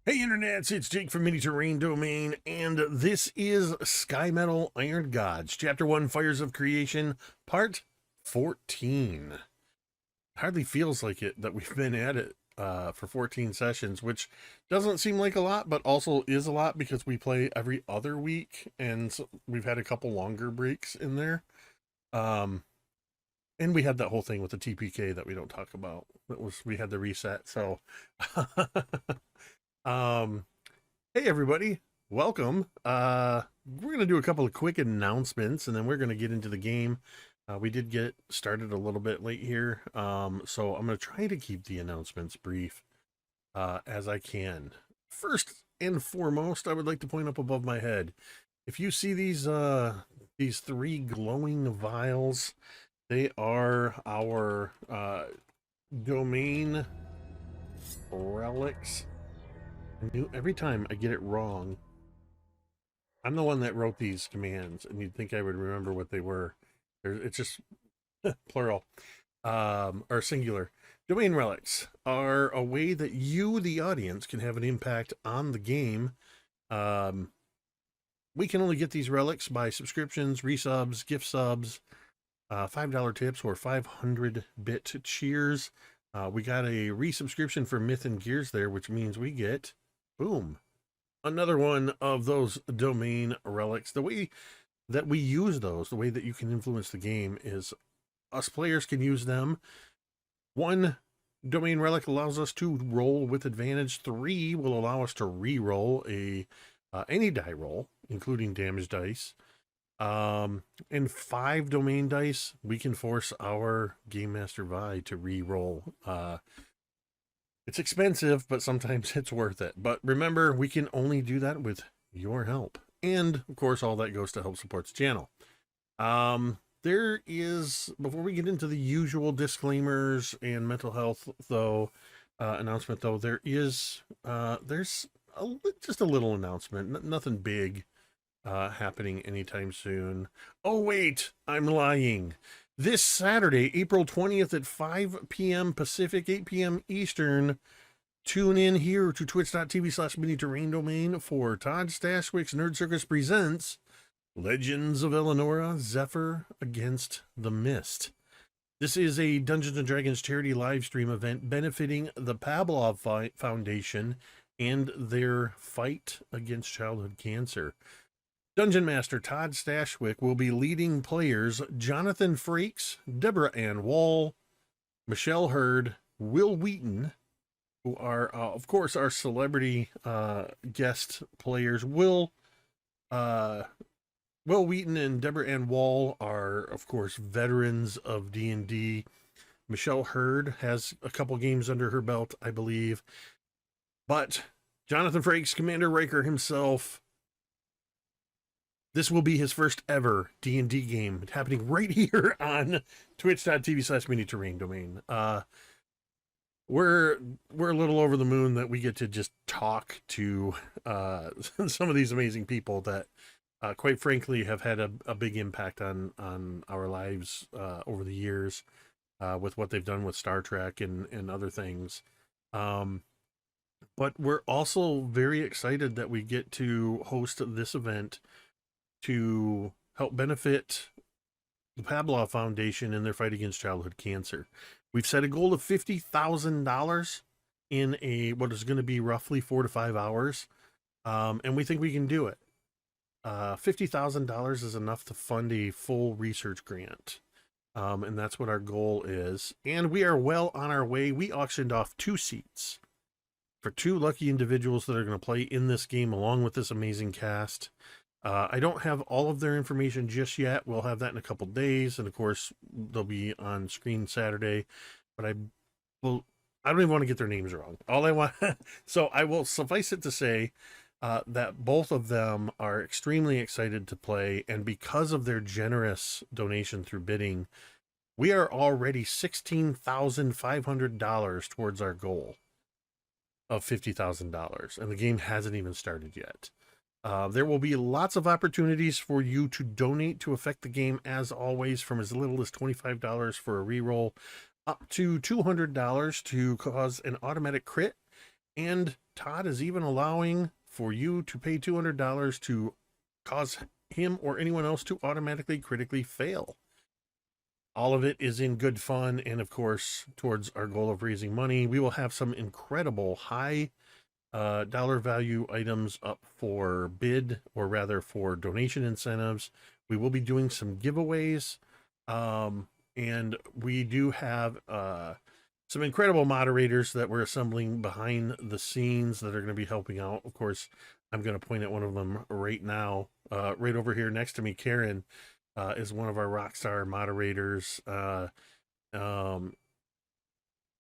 Hey Internet, it's Jake from Mini Terrain Domain, and this is Skymetal Iron Gods, Chapter 1, Fires of Creation, Part 14. Hardly feels like it that we've been at it for 14 sessions, which doesn't seem like a lot, but also is a lot because we play every other week, and so we've had a couple longer breaks in there. And we had that whole thing with the TPK that we don't talk about. We had the reset, so... Hey everybody, welcome. We're gonna do a couple of quick announcements and then we're gonna get into the game. We did get started a little bit late here, so I'm gonna try to keep the announcements brief as I can. First and foremost, I would like to point up above my head, if you see these three glowing vials, they are our domain relics. Every time I get it wrong. I'm the one that wrote these commands, and you'd think I would remember what they were. It's just plural, or singular. Domain relics are a way that you, the audience, can have an impact on the game. We can only get these relics by subscriptions, resubs, gift subs, $5 tips, or 500-bit cheers. We got a resubscription for Myth and Gears there, which means we get... boom. Another one of those domain relics. The way that we use those, the way that you can influence the game is us players can use them. 1 domain relic allows us to roll with advantage. 3 will allow us to re-roll any die roll, including damage dice. And 5 domain dice, we can force our Game Master Vi to re-roll. It's expensive, but sometimes it's worth it. But remember, we can only do that with your help. And, of course, all that goes to help support the channel. There is, before we get into the usual disclaimers and mental health, though, announcement, though, there's just a little announcement. Nothing big happening anytime soon. Oh, wait, I'm lying. This Saturday, April 20th at 5 p.m. Pacific, 8 p.m. Eastern, tune in here to twitch.tv/mini-terrain-domain for Todd Stashwick's Nerd Circus presents Legends of Eleonora, Zephyr Against the Mist. This is a Dungeons & Dragons charity live stream event benefiting the Pavlov Foundation and their fight against childhood cancer. Dungeon Master Todd Stashwick will be leading players Jonathan Frakes, Deborah Ann Wall, Michelle Hurd, Will Wheaton, who are, of course, our celebrity guest players. Will Wheaton and Deborah Ann Wall are, of course, veterans of D&D. Michelle Hurd has a couple games under her belt, I believe. But Jonathan Frakes, Commander Riker himself, this will be his first ever D&D game. It's happening right here on twitch.tv/mini-terrain-domain. we're we're a little over the moon that we get to just talk to some of these amazing people that quite frankly have had a big impact on our lives over the years with what they've done with Star Trek and other things. Um, but we're also very excited that we get to host this event to help benefit the Pavlov Foundation in their fight against childhood cancer. We've set a goal of $50,000 in a what is going to be roughly 4 to 5 hours, and we think we can do it. $50,000 is enough to fund a full research grant, and that's what our goal is. And we are well on our way. We auctioned off 2 seats for 2 lucky individuals that are going to play in this game along with this amazing cast. I don't have all of their information just yet. We'll have that in a couple days, and of course, they'll be on screen Saturday. But I don't even want to get their names wrong. All I want, so I will suffice it to say that both of them are extremely excited to play, and because of their generous donation through bidding, we are already $16,500 towards our goal of $50,000, and the game hasn't even started yet. There will be lots of opportunities for you to donate to affect the game, as always, from as little as $25 for a reroll up to $200 to cause an automatic crit. And Todd is even allowing for you to pay $200 to cause him or anyone else to automatically critically fail. All of it is in good fun, and of course, towards our goal of raising money. We will have some incredible high dollar value items up for bid, or rather for donation incentives. We will be doing some giveaways, and we do have some incredible moderators that we're assembling behind the scenes that are going to be helping out. Of course, I'm going to point at one of them right now. Right over here next to me, Kaeryn is one of our rockstar moderators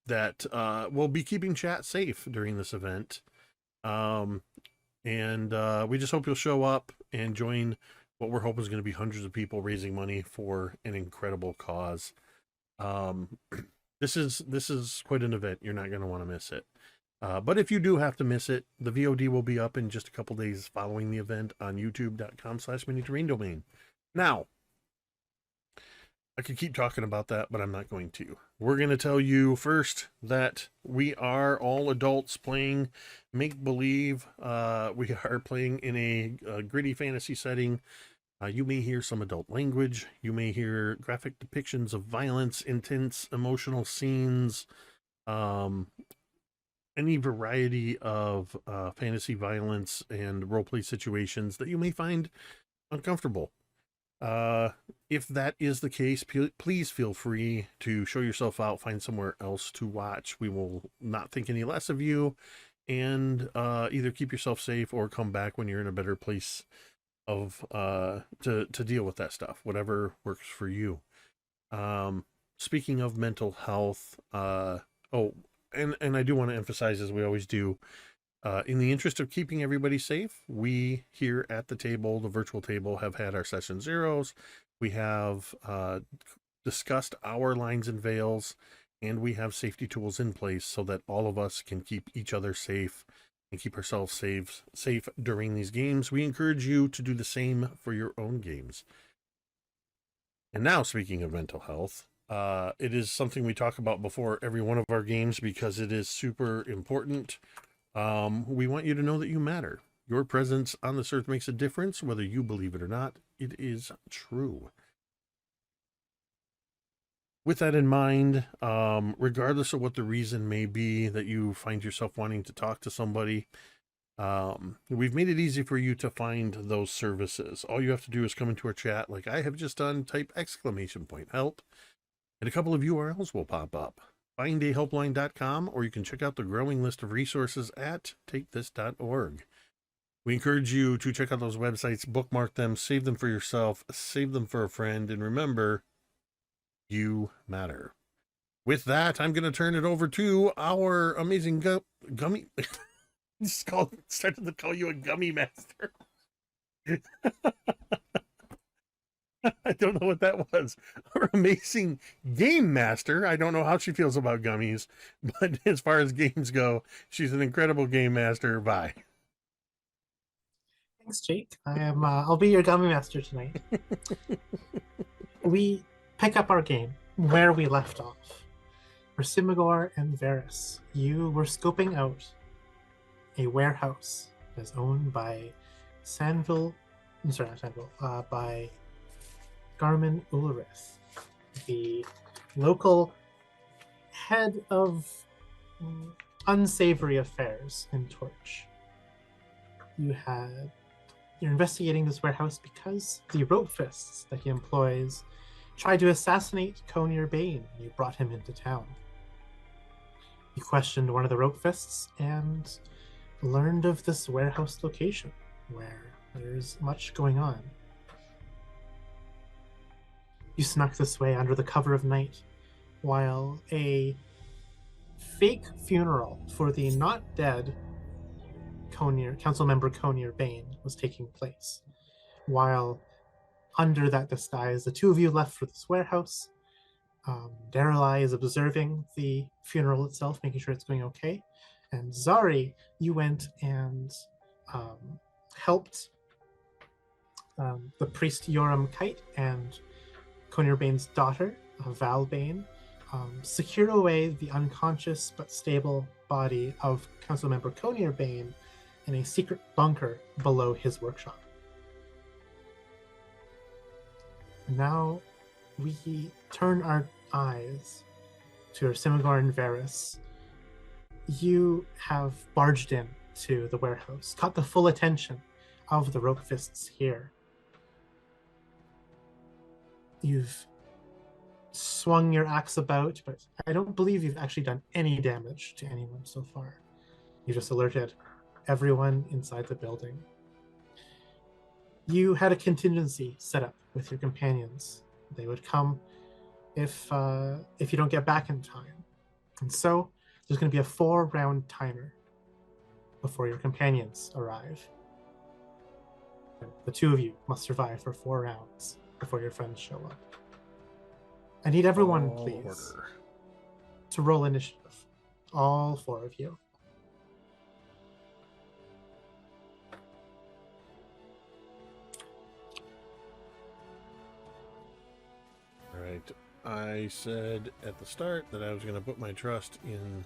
that will be keeping chat safe during this event. And we just hope you'll show up and join what we're hoping is going to be hundreds of people raising money for an incredible cause. This is quite an event. You're not going to want to miss it. But if you do have to miss it, the VOD will be up in just a couple days following the event on youtube.com/miniterraindomain. Now, I could keep talking about that, but I'm not going to. We're going to tell you first that we are all adults playing make-believe. We are playing in a gritty fantasy setting. You may hear some adult language. You may hear graphic depictions of violence, intense emotional scenes, any variety of fantasy violence and roleplay situations that you may find uncomfortable. If that is the case, please feel free to show yourself out, find somewhere else to watch. We will not think any less of you, and either keep yourself safe or come back when you're in a better place of to deal with that stuff, whatever works for you. Speaking of mental health, and I do want to emphasize, as we always do, in the interest of keeping everybody safe, we here at the table, the virtual table, have had our session zeros. We have discussed our lines and veils, and we have safety tools in place so that all of us can keep each other safe and keep ourselves safe during these games. We encourage you to do the same for your own games. And now, speaking of mental health, it is something we talk about before every one of our games because it is super important. We want you to know that you matter. Your presence on this earth makes a difference, whether you believe it or not. It is true. With that in mind, regardless of what the reason may be that you find yourself wanting to talk to somebody, we've made it easy for you to find those services. All you have to do is come into our chat like I have just done, type !help, and a couple of URLs will pop up. findahelpline.com, or you can check out the growing list of resources at takethis.org. We encourage you to check out those websites, bookmark them, save them for yourself, save them for a friend, and remember, you matter. With that, I'm going to turn it over to our amazing gummy... started to call you a gummy master. I don't know what that was. Our amazing game master. I don't know how she feels about gummies, but as far as games go, she's an incredible game master. Bye. Thanks, Jake. I'll be your gummy master tonight. We pick up our game where we left off. Yrsimagor and Veris, you were scoping out a warehouse that is owned by by Garmin Ulrith, the local head of unsavory affairs in Torch. You're investigating this warehouse because the rope fists that he employs tried to assassinate Conir Bane when you brought him into town. You questioned one of the rope fists and learned of this warehouse location where there's much going on. You snuck this way under the cover of night while a fake funeral for the not dead council member Conir Bane was taking place. While under that disguise, the two of you left for this warehouse. Daeralei is observing the funeral itself, making sure it's going okay. And Zaari, you went and helped the priest Yoram Kite and Conir Bane's daughter, Val Bane, secure away the unconscious but stable body of Councilmember Conir Bane in a secret bunker below his workshop. Now we turn our eyes to Yrsimagor and Veris. You have barged in to the warehouse, caught the full attention of the rope fists here. You've swung your axe about, but I don't believe you've actually done any damage to anyone so far. You just alerted everyone inside the building. You had a contingency set up with your companions. They would come if you don't get back in time. And so there's going to be a 4-round timer before your companions arrive. The two of you must survive for 4 rounds before your friends show up. I need everyone, please, to roll initiative. All 4 of you. All right. I said at the start that I was going to put my trust in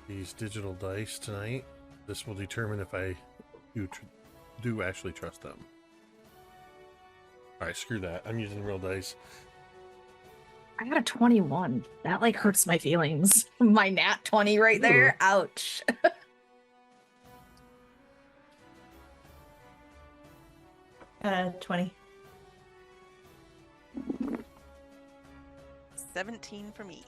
these digital dice tonight. This will determine if I do actually trust them. All right, screw that. I'm using real dice. I got a 21. That like hurts my feelings. My nat 20 right there. Ooh. Ouch. 20. 17 for me.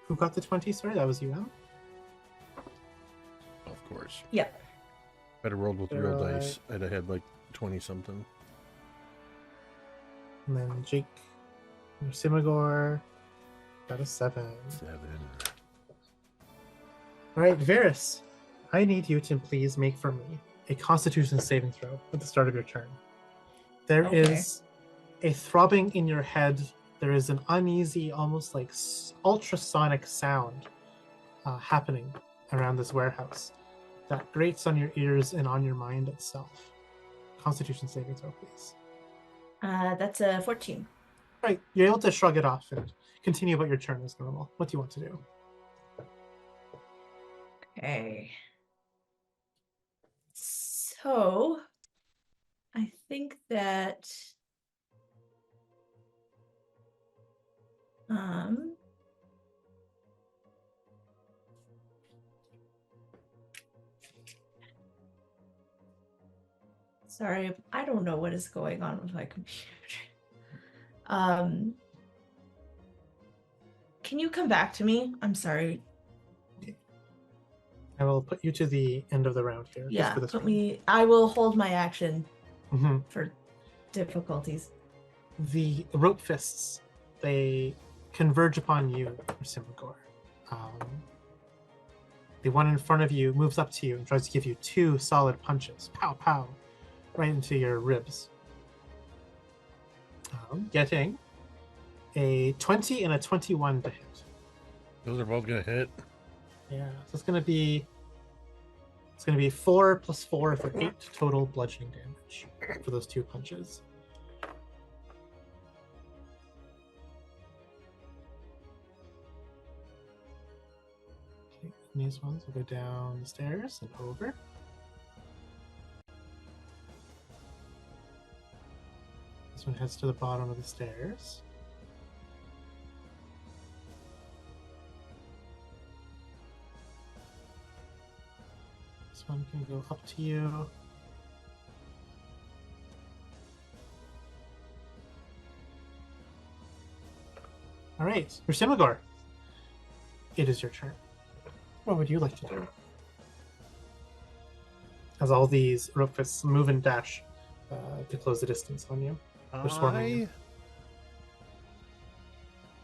Who got the 20? Sorry, that was you, Em? Of course. Yep. I'd have rolled with real dice. I'd have had like 20 something. And then Jake, Yrsimagor got a 7. 7. All right, Veris, I need you to please make for me a Constitution saving throw at the start of your turn. There is a throbbing in your head. There is an uneasy, almost like ultrasonic sound happening around this warehouse that grates on your ears and on your mind itself. Constitution saving throw, please. That's a 14. Right, you're able to shrug it off and continue about your turn as normal. What do you want to do? Okay. So, I think that sorry, I don't know what is going on with my computer. Can you come back to me? I'm sorry. I will put you to the end of the round here. Yeah, just for this put round. me. I will hold my action Mm-hmm. for difficulties. The rope fists, they converge upon you, Yrsimagor. The one in front of you moves up to you and tries to give you 2 solid punches. Pow, pow. Right into your ribs. Getting a 20 and a 21 to hit. Those are both gonna hit. Yeah, so it's gonna be 4 plus 4 for 8 total bludgeoning damage for those 2 punches. Okay, and these ones will go down the stairs and over. This one heads to the bottom of the stairs. This one can go up to you. All right, Yrsimagor. It is your turn. What would you like to do? As all these rope fists move and dash to close the distance on you. They're swarming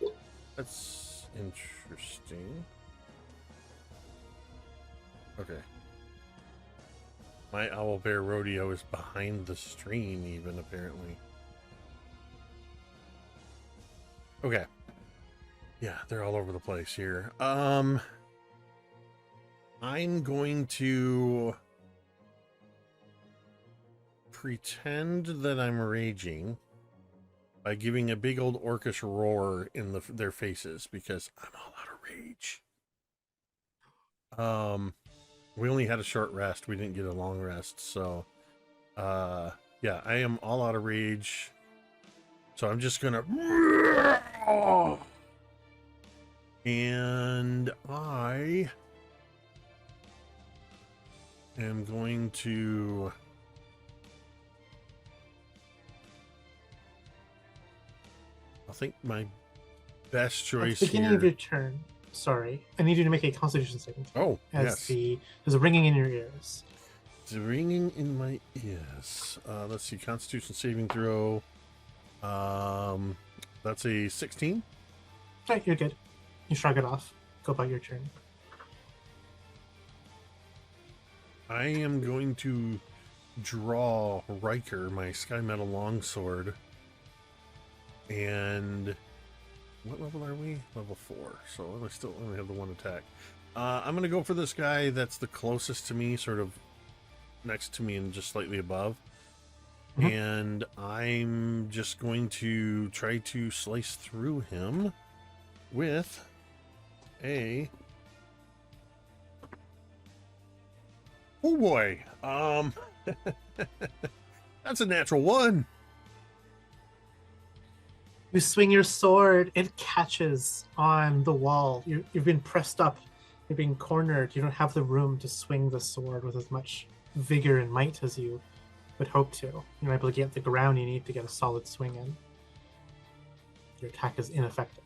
you. That's interesting. Okay. My owlbear rodeo is behind the stream, even, apparently. Okay. Yeah, they're all over the place here. I'm going to pretend that I'm raging by giving a big old orcish roar in their faces, because I'm all out of rage. We only had a short rest. We didn't get a long rest, so yeah, I am all out of rage. So I'm just gonna, and I am going to I think my best choice At the beginning here. of your turn, sorry, I need you to make a Constitution saving throw. Oh, as yes. there's a ringing in your ears. It's ringing in my ears. Let's see, Constitution saving throw. That's a 16. Right, you're good. You shrug it off. Go about your turn. I am going to draw Riker, my Skymetal longsword. And what level are we? Level 4. So I still only have the 1 attack. I'm going to go for this guy that's the closest to me, sort of next to me and just slightly above. Mhm. And I'm just going to try to slice through him with a... Oh boy. That's a natural 1. You swing your sword, it catches on the wall. You've been pressed up, you're being cornered. You don't have the room to swing the sword with as much vigor and might as you would hope to. You're not able to get the ground you need to get a solid swing in. Your attack is ineffective.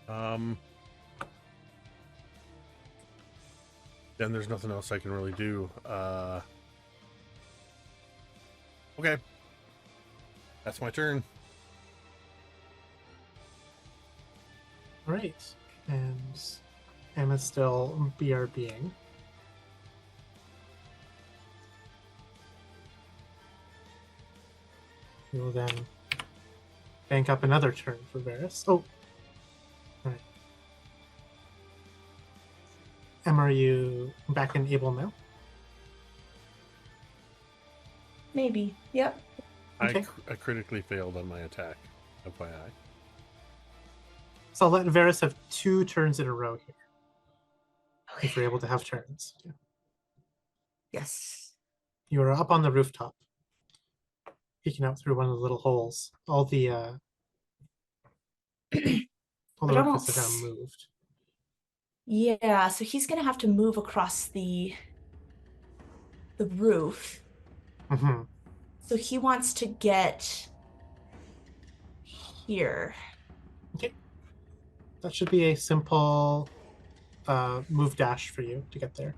Then there's nothing else I can really do. Okay. That's my turn. All right, and Emma's still BRBing. We will then bank up another turn for Veris. Oh, all right. Emma, are you back and able now? Maybe. Yep. Okay. I critically failed on my attack, FYI. So I'll let Veris have 2 turns in a row here. If you're able to have turns. Yeah. Yes. You are up on the rooftop, peeking out through one of the little holes. All the all the But I rockets don't have now moved. Yeah, so he's gonna have to move across the roof. Mm-hmm. So he wants to get here. Okay. That should be a simple move dash for you to get there.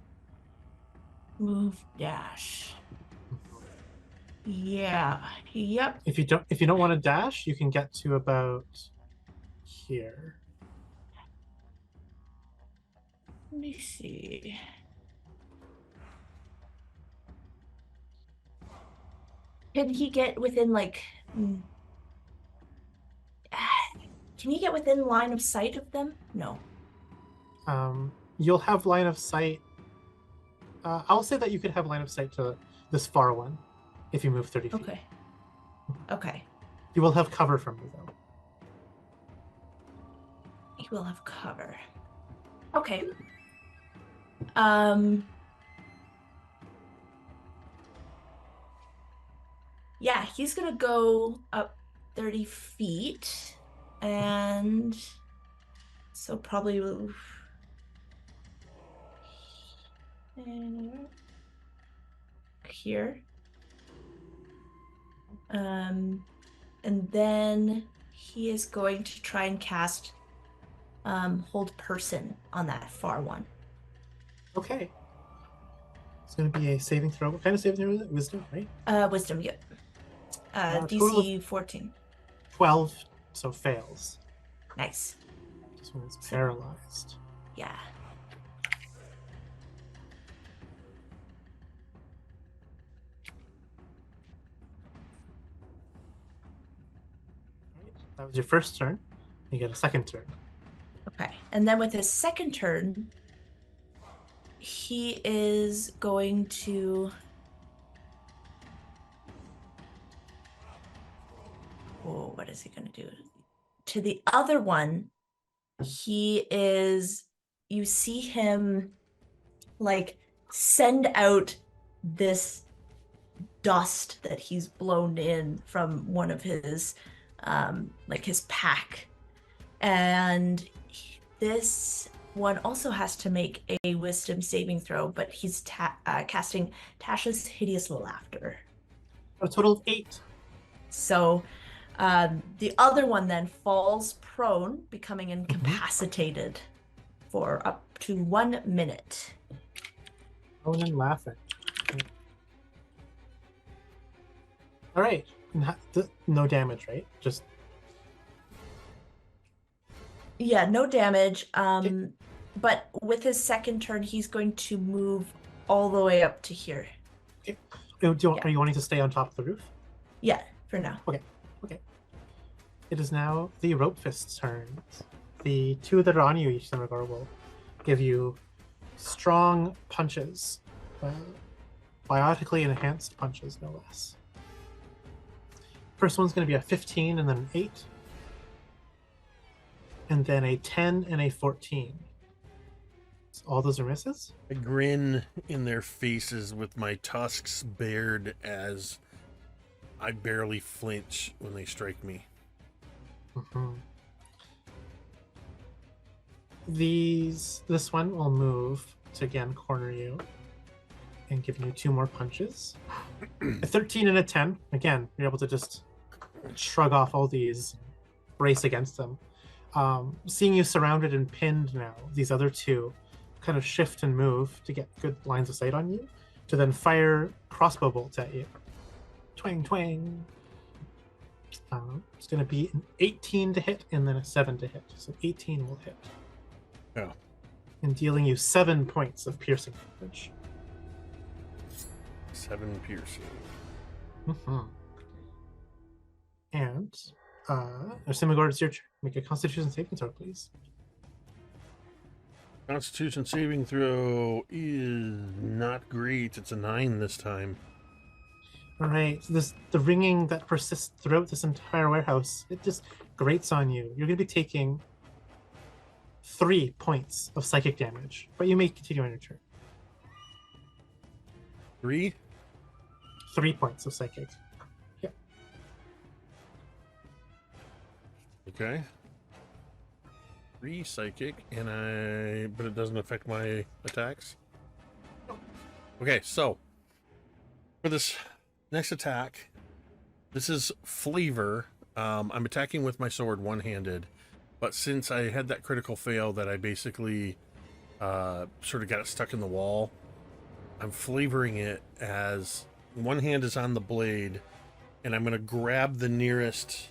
Move dash. Yeah. Yep. If you don't want to dash, you can get to about here. Let me see. Can he get within like? Can he get within line of sight of them? No. You'll have line of sight. I'll say that you could have line of sight to this far one if you move 30 feet. Okay. Okay. You will have cover from me, though. He will have cover. Okay. Yeah, he's gonna go up 30 feet, and so probably here. And then he is going to try and cast Hold Person on that far one. Okay. It's going to be a saving throw. What kind of saving throw is it? Wisdom, right? Wisdom, yep. Total DC 14. 12, so fails. Nice. This one is paralyzed. Yeah. That was your first turn. You get a second turn. Okay. And then with his second turn, he is going to... Oh, what is he going to do? To the other one, he is... You see him, like, send out this dust that he's blown in from one of his... like his pack, and this one also has to make a wisdom saving throw, but he's casting Tasha's Hideous Laughter. A total of 8. So the other one then falls prone, becoming incapacitated for up to 1 minute. Oh, and laughing. All right. No damage, right? Just yeah, no damage. But with his second turn, he's going to move all the way up to here. okay. Are you wanting to stay on top of the roof? Yeah, for now. Okay. It is now the Rope Fist's turn. The two that are on you, Yrsimagor, will give you strong punches, biotically enhanced punches, no less. First one's going to be a 15 and then an 8. And then a 10 and a 14. So all those are misses? I grin in their faces with my tusks bared as I barely flinch when they strike me. Mm-hmm. This one will move to again corner you and give you 2 more punches. A 13 and a 10. Again, you're able to just shrug off all these, brace against them. Seeing you surrounded and pinned now, these other 2 kind of shift and move to get good lines of sight on you, to then fire crossbow bolts at you. Twang, twang. It's going to be an 18 to hit and then a 7 to hit. So 18 will hit. Oh. And dealing you 7 points of piercing damage. 7 piercing. Mm-hmm. And Yrsimagor, it's your turn. Make a Constitution saving throw, please. Constitution saving throw is not great. It's a 9 this time. All right. So the ringing that persists throughout this entire warehouse, it just grates on you. You're going to be taking 3 points of psychic damage, but you may continue on your turn. 3? 3 points of psychic. Yeah. Okay. 3 psychic, but it doesn't affect my attacks. Okay, so for this next attack, this is flavor. I'm attacking with my sword one-handed, but since I had that critical fail that I basically sort of got it stuck in the wall, I'm flavoring it as one hand is on the blade, and I'm going to grab the nearest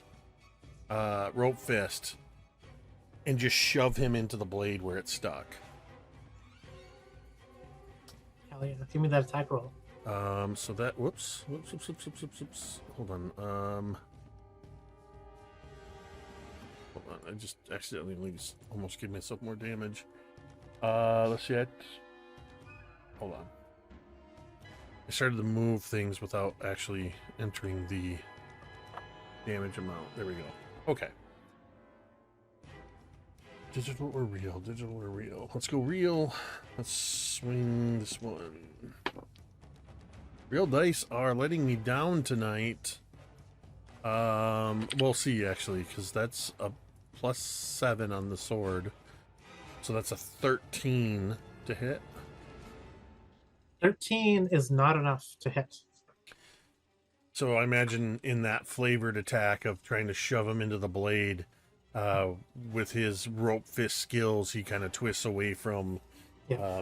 rope fist and just shove him into the blade where it's stuck. Oh yeah, give me that attack roll. So that whoops. Hold on. Hold on. I just accidentally almost gave myself more damage. Let's see. Hold on. I started to move things without actually entering the damage amount. There we go. Okay. Digital or real? Digital or real? Let's go real. Let's swing this one. Real dice are letting me down tonight. We'll see actually, because that's a +7 on the sword. So that's a 13 to hit. 13 is not enough to hit. So I imagine in that flavored attack of trying to shove him into the blade, with his rope fist skills, he kind of twists away from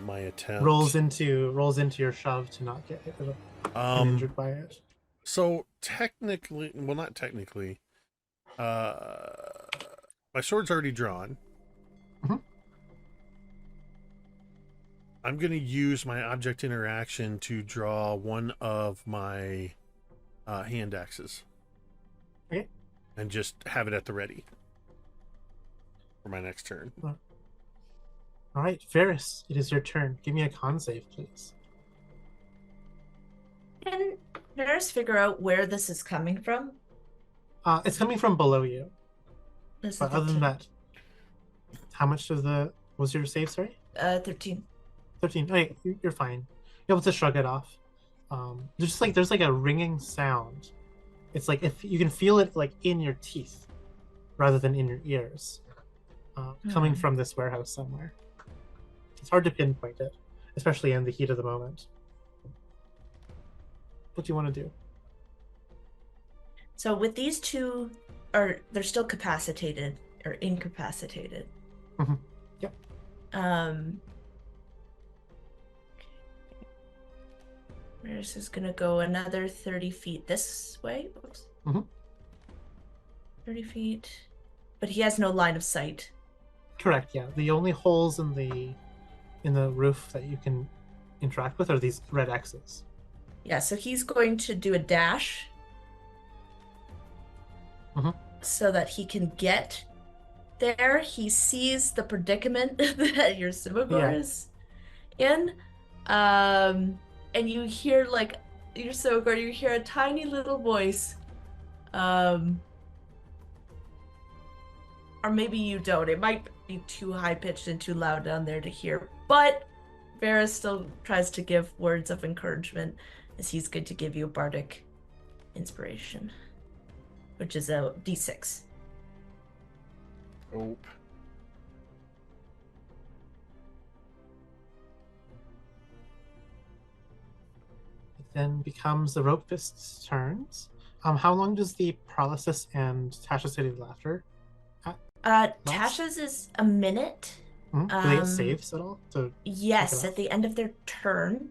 my attempt. Rolls into your shove to not get hit and injured by it. So technically, well, not technically. My sword's already drawn. Mm-hmm. I'm going to use my object interaction to draw one of my hand axes. Okay. And just have it at the ready for my next turn. All right, Veris, it is your turn. Give me a con save, please. Can Veris figure out where this is coming from? It's coming from below you. This But is the other than 10. that, how much of the was your save? Sorry, 13. 13. Okay, you're fine. You're able to shrug it off. There's like a ringing sound. It's like if you can feel it like in your teeth, rather than in your ears, coming from this warehouse somewhere. It's hard to pinpoint it, especially in the heat of the moment. What do you want to do? So with these two, they're still capacitated or incapacitated. Mm-hmm. Yep. Veris is gonna go another 30 feet this way. Oops. Mm-hmm. 30 feet, but he has no line of sight. Correct. Yeah. The only holes in the roof that you can interact with are these red X's. Yeah. So he's going to do a dash. Mm-hmm. So that he can get there. He sees the predicament that Yrsimagor is in. And you hear Yrsimagor, you hear a tiny little voice. Or maybe you don't. It might be too high pitched and too loud down there to hear. But Veris still tries to give words of encouragement, as he's good to give you a bardic inspiration, which is a d6. Oh. It then becomes the rope fist's turns. How long does the paralysis and Tasha's City of Laughter? Tasha's is a minute. Mm-hmm. Do they get saves at all? Yes, at the end of their turn,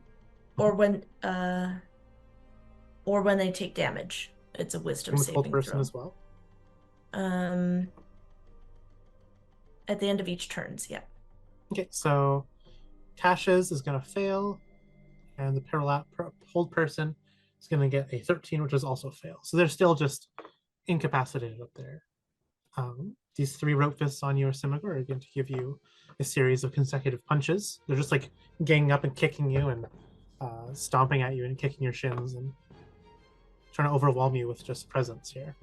or when they take damage. It's a wisdom with saving hold person throw. as well. At the end of each turns, yeah. Okay, so Tasha's is going to fail, and the hold person is going to get a 13, which is also fail. So they're still just incapacitated up there. These 3 rope fists on your Yrsimagor are going to give you a series of consecutive punches. They're just like ganging up and kicking you and stomping at you and kicking your shins and trying to overwhelm you with just presence here.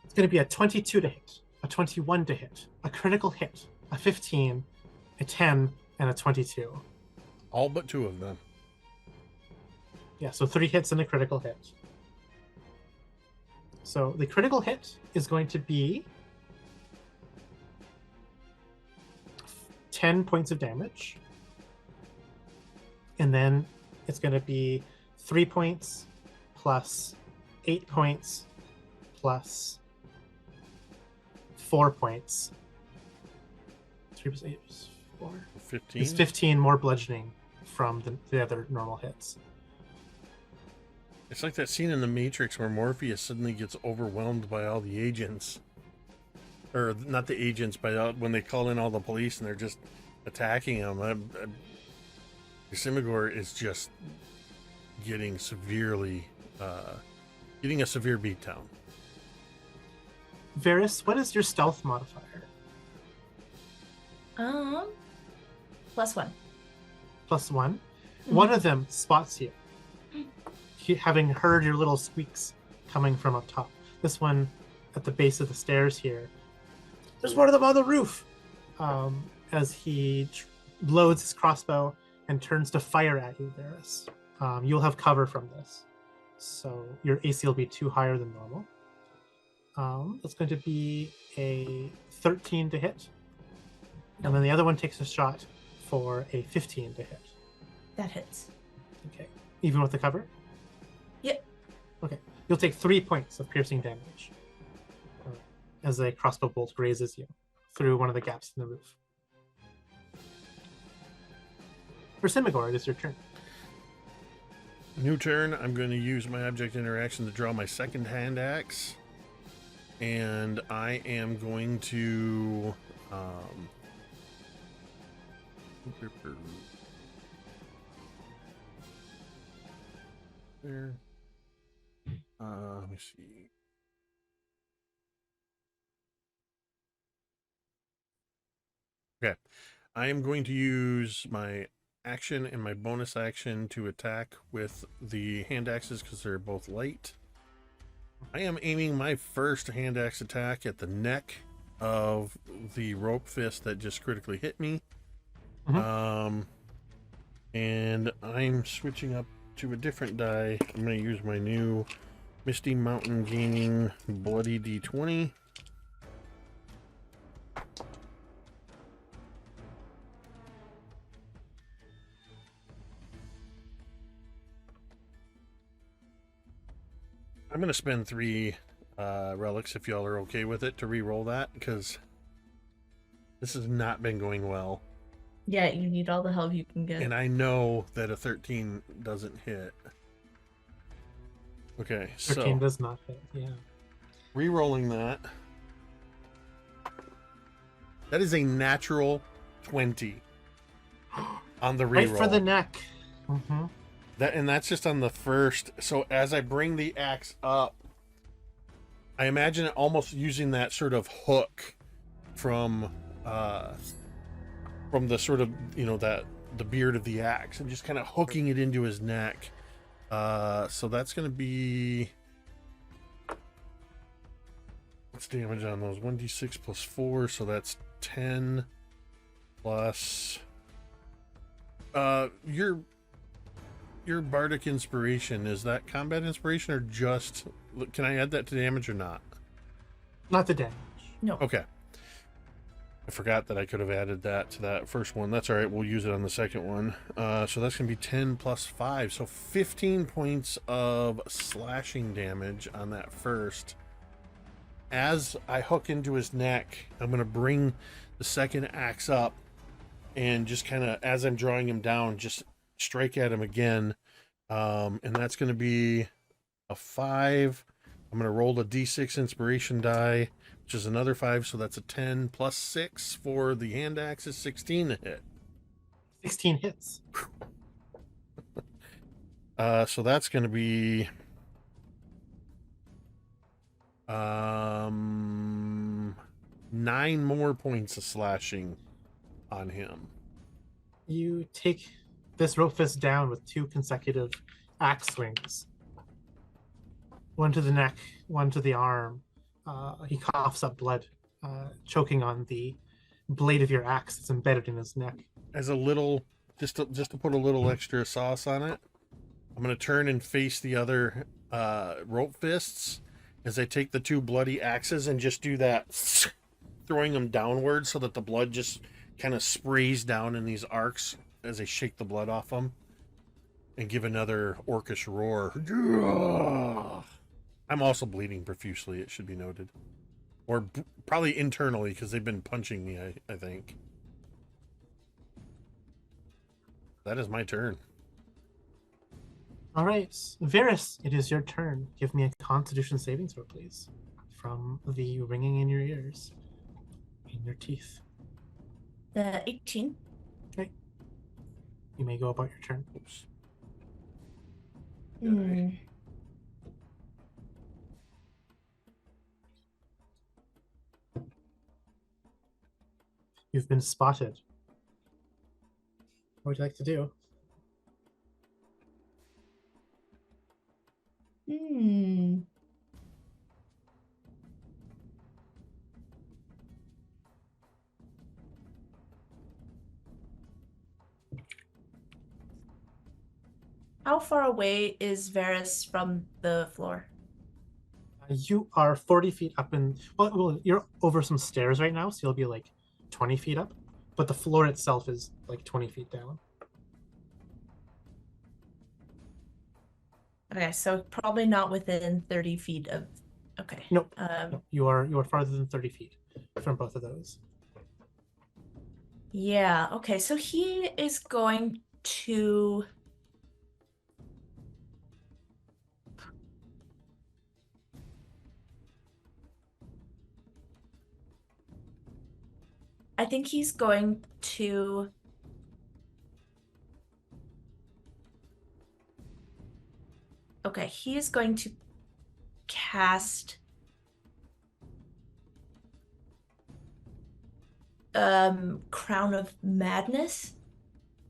It's going to be a 22 to hit, a 21 to hit, a critical hit, a 15, a 10, and a 22. All but 2 of them. Yeah, so 3 hits and a critical hit. So the critical hit is going to be 10 points of damage. And then it's going to be 3 points plus 8 points plus 4 points. 3 plus 8 is 4. 15? It's 15 more bludgeoning from the other normal hits. It's like that scene in The Matrix where Morpheus suddenly gets overwhelmed by all the agents. Or, not the agents, but when they call in all the police and they're just attacking him. Yrsimagor is just getting severely, getting a severe beatdown. Veris, what is your stealth modifier? +1. +1. One of them spots you, having heard your little squeaks coming from up top. This one at the base of the stairs here. There's one of them on the roof! As he loads his crossbow and turns to fire at you, Veris. You'll have cover from this. So your AC will be 2 higher than normal. That's going to be a 13 to hit. And then the other one takes a shot for a 15 to hit. That hits. Okay. Even with the cover? Yep. Okay. You'll take 3 points of piercing damage as a crossbow bolt grazes you through one of the gaps in the roof. Yrsimagor, it is your turn. New turn. I'm going to use my object interaction to draw my second hand axe. And I am going to... there. Let me see. Okay. I am going to use my action and my bonus action to attack with the hand axes because they're both light. I am aiming my first hand axe attack at the neck of the rope fist that just critically hit me. And I'm switching up to a different die. I'm going to use my new Misty Mountain Gaining Bloody D20. I'm going to spend 3 relics, if y'all are okay with it, to re-roll that, because this has not been going well. Yeah, you need all the help you can get. And I know that a 13 doesn't hit. Okay, 13 so does not hit, yeah. re-rolling that. That is a natural 20 on the re-roll. Right for the neck. That's just on the first. So as I bring the axe up, I imagine it almost using that sort of hook from the sort of, you know, that the beard of the axe, and just kind of hooking it into his neck. So that's going to be, what's damage on those? 1d6 plus 4, so that's 10 plus your bardic inspiration. Is that combat inspiration or just, can I add that to damage or not? Not the damage. No. Okay. I forgot that I could have added that to that first one. That's all right. We'll use it on the second one. So that's going to be 10 plus 5. So 15 points of slashing damage on that first. As I hook into his neck, I'm going to bring the second axe up and just kind of, as I'm drawing him down, just strike at him again. And that's going to be a 5. I'm going to roll a d6 inspiration die, which is another 5, so that's a 10 plus 6 for the hand axe is 16 to hit. 16 hits. So that's going to be 9 more points of slashing on him. You take this rope fist down with 2 consecutive axe swings. One to the neck, one to the arm. He coughs up blood, choking on the blade of your axe that's embedded in his neck. As a little, just to put a little extra sauce on it, I'm going to turn and face the other rope fists as I take the 2 bloody axes and just do that, throwing them downward so that the blood just kind of sprays down in these arcs as I shake the blood off them and give another orcish roar. I'm also bleeding profusely, it should be noted. Or probably internally, because they've been punching me, I think. That is my turn. All right, Veris, it is your turn. Give me a Constitution saving throw, please, from the ringing in your ears, in your teeth. The 18. Okay. You may go about your turn. Oops. Hmm. You've been spotted. What would you like to do? Hmm. How far away is Veris from the floor? You are 40 feet up in. Well, you're over some stairs right now, so you'll be like 20 feet up. But the floor itself is like 20 feet down. Okay, so probably not within 30 feet of. Okay. Nope. No, you are farther than 30 feet from both of those. Yeah, okay, so he is going to. I think he's going to. Okay, he is going to cast Crown of Madness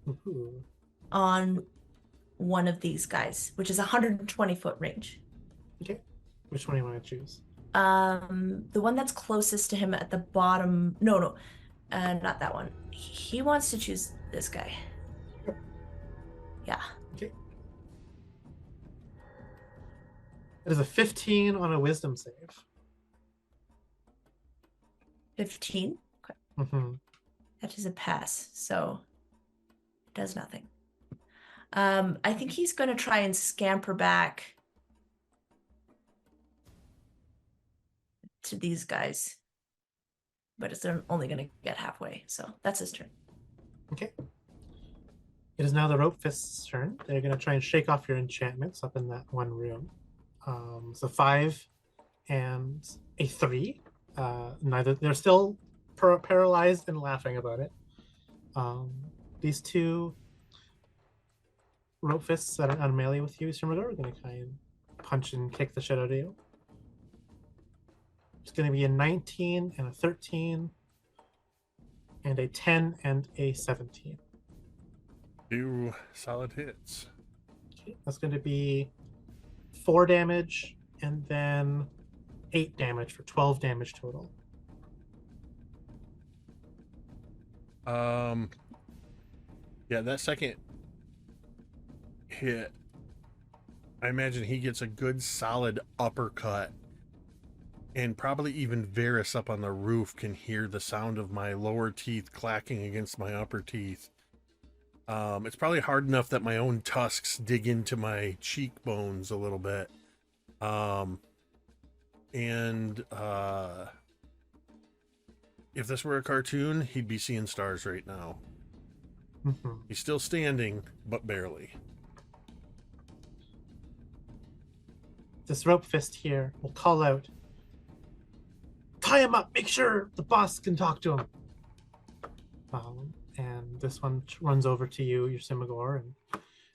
Ooh. on one of these guys, which is 120-foot range. Okay. Which one do you want to choose? The one that's closest to him at the bottom. No, not that one. He wants to choose this guy. Sure. Yeah. Okay. It is a 15 on a wisdom save. 15. Okay. Mm-hmm. That is a pass, so it does nothing. I think he's going to try and scamper back to these guys, but it's only going to get halfway, so that's his turn. Okay. It is now the Rope Fist's turn. They're going to try and shake off your enchantments up in that one room. So 5 and a 3. Neither. They're still paralyzed and laughing about it. These two Rope Fists that are on melee with you, Yrsimagor, are going to try and punch and kick the shit out of you. It's going to be a 19 and a 13 and a 10 and a 17. 2 solid hits. Okay, that's going to be 4 damage and then 8 damage for 12 damage total. Yeah, that second hit, I imagine he gets a good solid uppercut, and probably even Veris up on the roof can hear the sound of my lower teeth clacking against my upper teeth. It's probably hard enough that my own tusks dig into my cheekbones a little bit. If this were a cartoon, he'd be seeing stars right now. Mm-hmm. He's still standing, but barely. This Rope Fist here will call out, "Tie him up, make sure the boss can talk to him." And this one runs over to you, Yrsimagor, and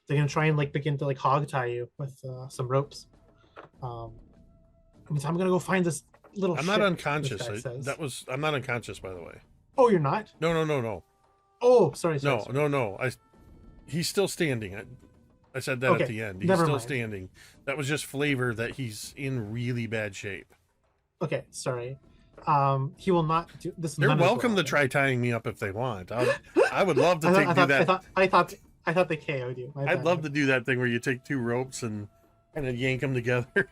they're gonna try and begin to hog tie you with some ropes. I'm gonna go find this little. I'm not shit, unconscious. this guy says. I'm not unconscious, by the way. Oh, you're not? No. Oh, sorry. No. He's still standing. I said that Okay, at the end. He's never still mind. standing. That was just flavor that he's in really bad shape. Okay, sorry. He will not do this. They're none of this will welcome to happen. try tying me up if they want. I would love to do that. I thought they KO'd you. I'd love to do that thing where you take 2 ropes and kind of yank them together.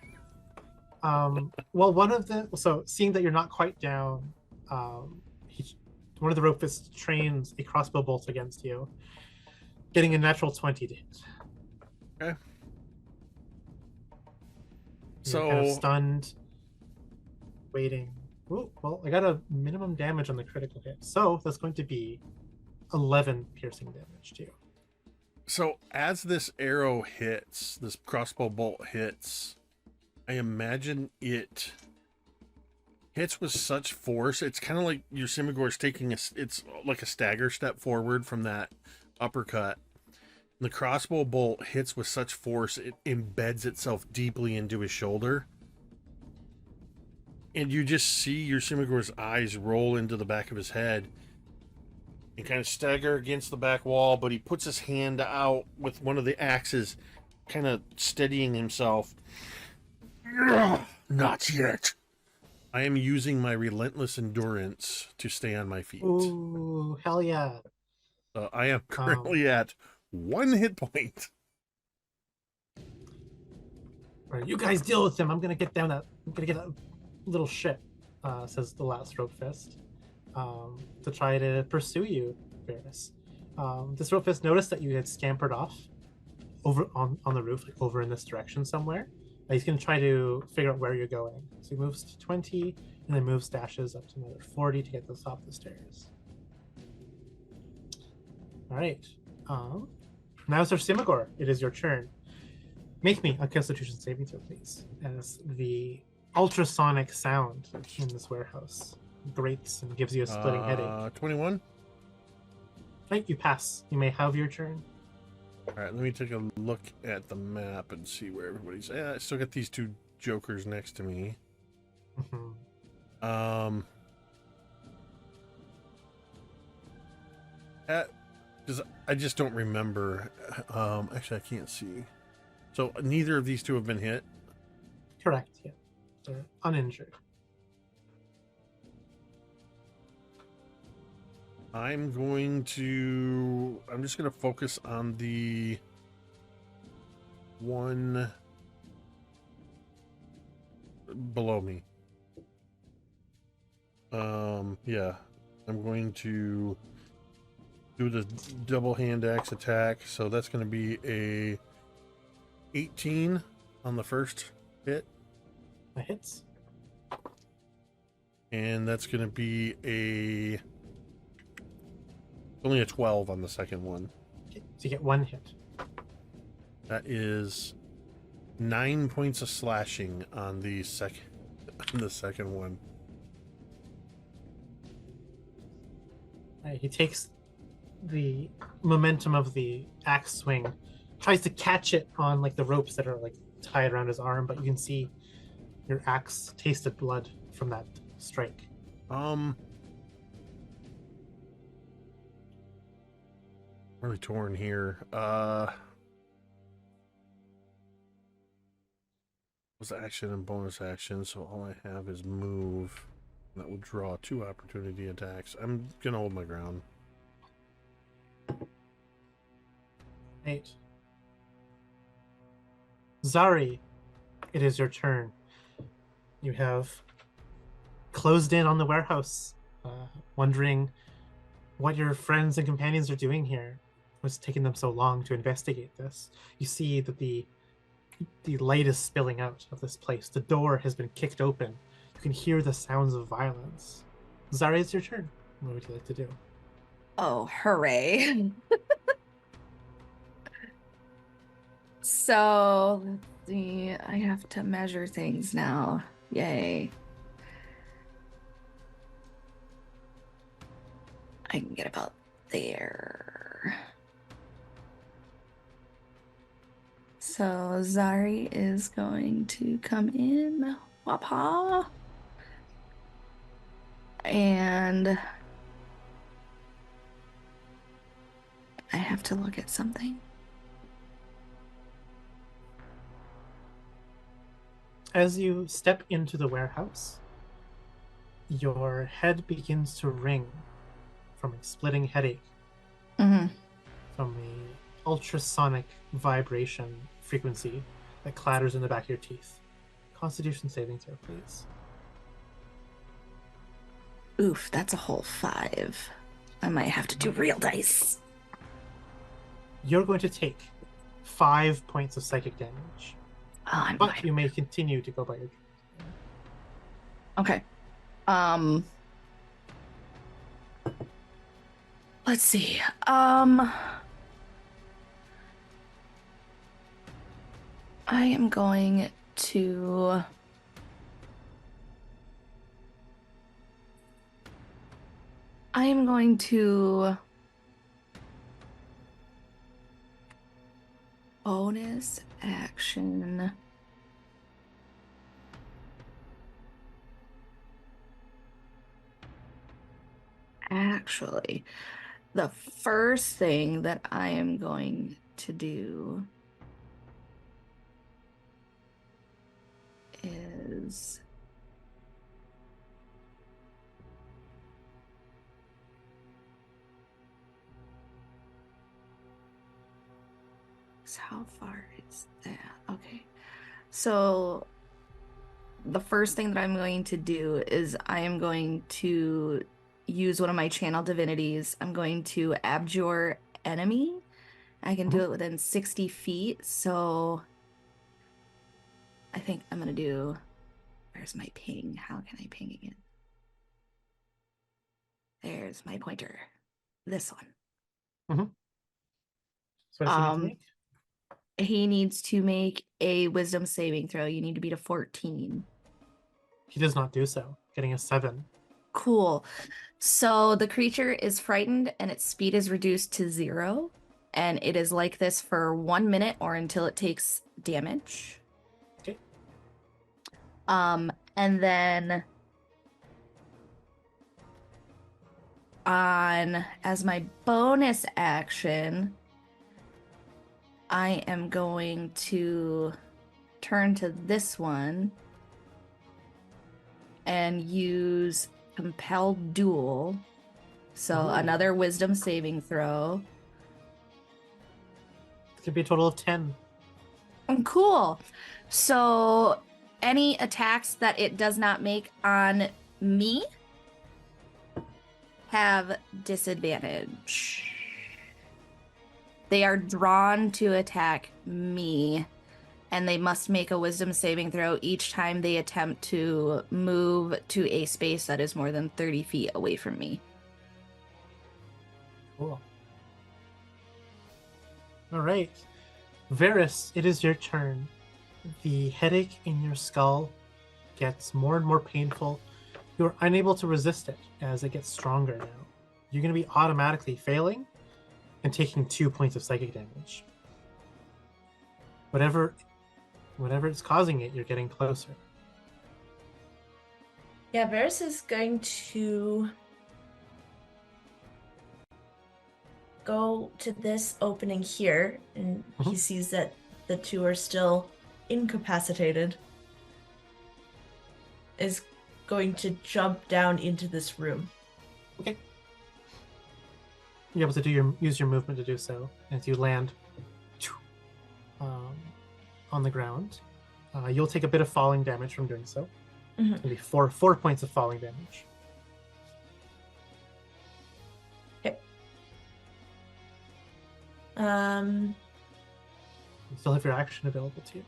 Well, seeing that you're not quite down, one of the Rope Fists trains a crossbow bolt against you, getting a natural 20 to hit. Okay. You're kind of stunned, waiting. Ooh, well, I got a minimum damage on the critical hit, so that's going to be 11 piercing damage to you. So as this arrow hits, this crossbow bolt hits, I imagine it hits with such force. It's kind of like Yrsimagor's taking it's like a stagger step forward from that uppercut. The crossbow bolt hits with such force, it embeds itself deeply into his shoulder. And you just see Yrsimagor's eyes roll into the back of his head and kind of stagger against the back wall, but he puts his hand out with one of the axes, kind of steadying himself. Not yet. I am using my relentless endurance to stay on my feet. Ooh, hell yeah. I am currently at 1 hit point. All right, you guys deal with him. I'm gonna get down that. I'm gonna get that little shit, says the last rope fist, to try to pursue you, Veris. This rope fist noticed that you had scampered off over on the roof, like over in this direction somewhere. He's gonna try to figure out where you're going. So he moves to 20 and then moves dashes up to another 40 to get to the top of the stairs. All right. Now it's Yrsimagor. It is your turn. Make me a Constitution saving throw, please, as the ultrasonic sound in this warehouse grates and gives you a splitting headache. 21. Right, you pass. You may have your turn. All right, let me take a look at the map and see where everybody's at. I still got these 2 jokers next to me. Mm-hmm. Because I just don't remember. Actually, I can't see. So neither of these 2 have been hit. Correct. Yeah, they're uninjured. I'm just going to focus on the one below me. Yeah, I'm going to do the double hand axe attack. So that's going to be a 18 on the first hit. That hits. And that's going to be only a 12 on the second one. Okay, so you get 1 hit. That is 9 points of slashing on the second one. He takes the momentum of the axe swing, tries to catch it on like the ropes that are like tied around his arm, but you can see your axe tasted blood from that strike. Really torn here. Was action and bonus action, so all I have is move. That will draw 2 opportunity attacks. I'm gonna hold my ground. 8. Zaari, it is your turn. You have closed in on the warehouse, wondering what your friends and companions are doing here. What's taking them so long to investigate this? You see that the light is spilling out of this place. The door has been kicked open. You can hear the sounds of violence. Zaari, it's your turn. What would you like to do? Oh, hooray. So, let's see. I have to measure things now. Yay. I can get about there. So, Zaari is going to come in. Wapa. And I have to look at something. As you step into the warehouse, your head begins to ring from a splitting headache, Mm-hmm. from a ultrasonic vibration frequency that clatters in the back of your teeth. Constitution saving throw, please. Oof, that's a whole 5. I might have to do real dice. You're going to take 5 points of psychic damage, Oh, I'm but fine. you may continue to go by your. Okay. Let's see. I am going to bonus action. Actually, the first thing that I am going to do is how far is that? Okay. So the first thing that I'm going to do is I am going to use one of my channel divinities. I'm going to abjure enemy. I can do it within 60 feet. So I think I'm going to do, where's my ping? How can I ping again? There's my pointer. This one. So what does he need to make? He needs to make a wisdom saving throw. You need to beat a 14. He does not do so, getting a 7. Cool. So the creature is frightened and its speed is reduced to 0. And it is like this for 1 minute or until it takes damage. Okay. And then as my bonus action, I am going to turn to this one and use Compelled Duel. So another wisdom saving throw. It could be a total of 10. Cool. So any attacks that it does not make on me have disadvantage. They are drawn to attack me, and they must make a wisdom saving throw each time they attempt to move to a space that is more than 30 feet away from me. Cool. All right. Veris, it is your turn. The headache in your skull gets more and more painful. You're unable to resist it as it gets stronger now. You're going to be automatically failing and taking 2 points of psychic damage. Whatever is causing it, you're getting closer. Yeah, Veris is going to go to this opening here, and he sees that the two are still incapacitated. Is going to jump down into this room. Okay. You're able to use your movement to do so as you land on the ground. You'll take a bit of falling damage from doing so. It's going to be four points of falling damage. Okay. You still have your action available to you.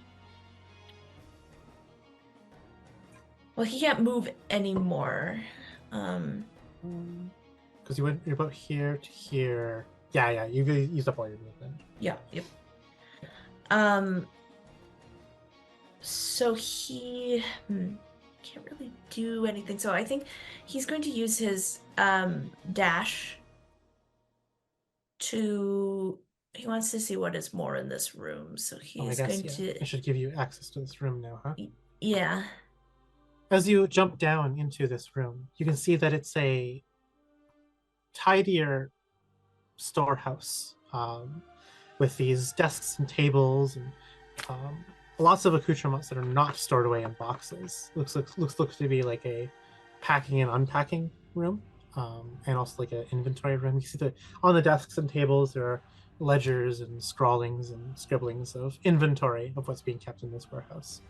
Well, he can't move anymore. Because you're about here to here. Yeah, you used up all your movement. Yeah, yep. So he can't really do anything. So I think he's going to use his dash to. He wants to see what is more in this room. So he's going to. I should give you access to this room now, huh? Yeah. As you jump down into this room, you can see that it's a tidier storehouse with these desks and tables and lots of accoutrements that are not stored away in boxes. Looks to be like a packing and unpacking room, and also like an inventory room. You see that on the desks and tables there are ledgers and scrawlings and scribblings of inventory of what's being kept in this warehouse.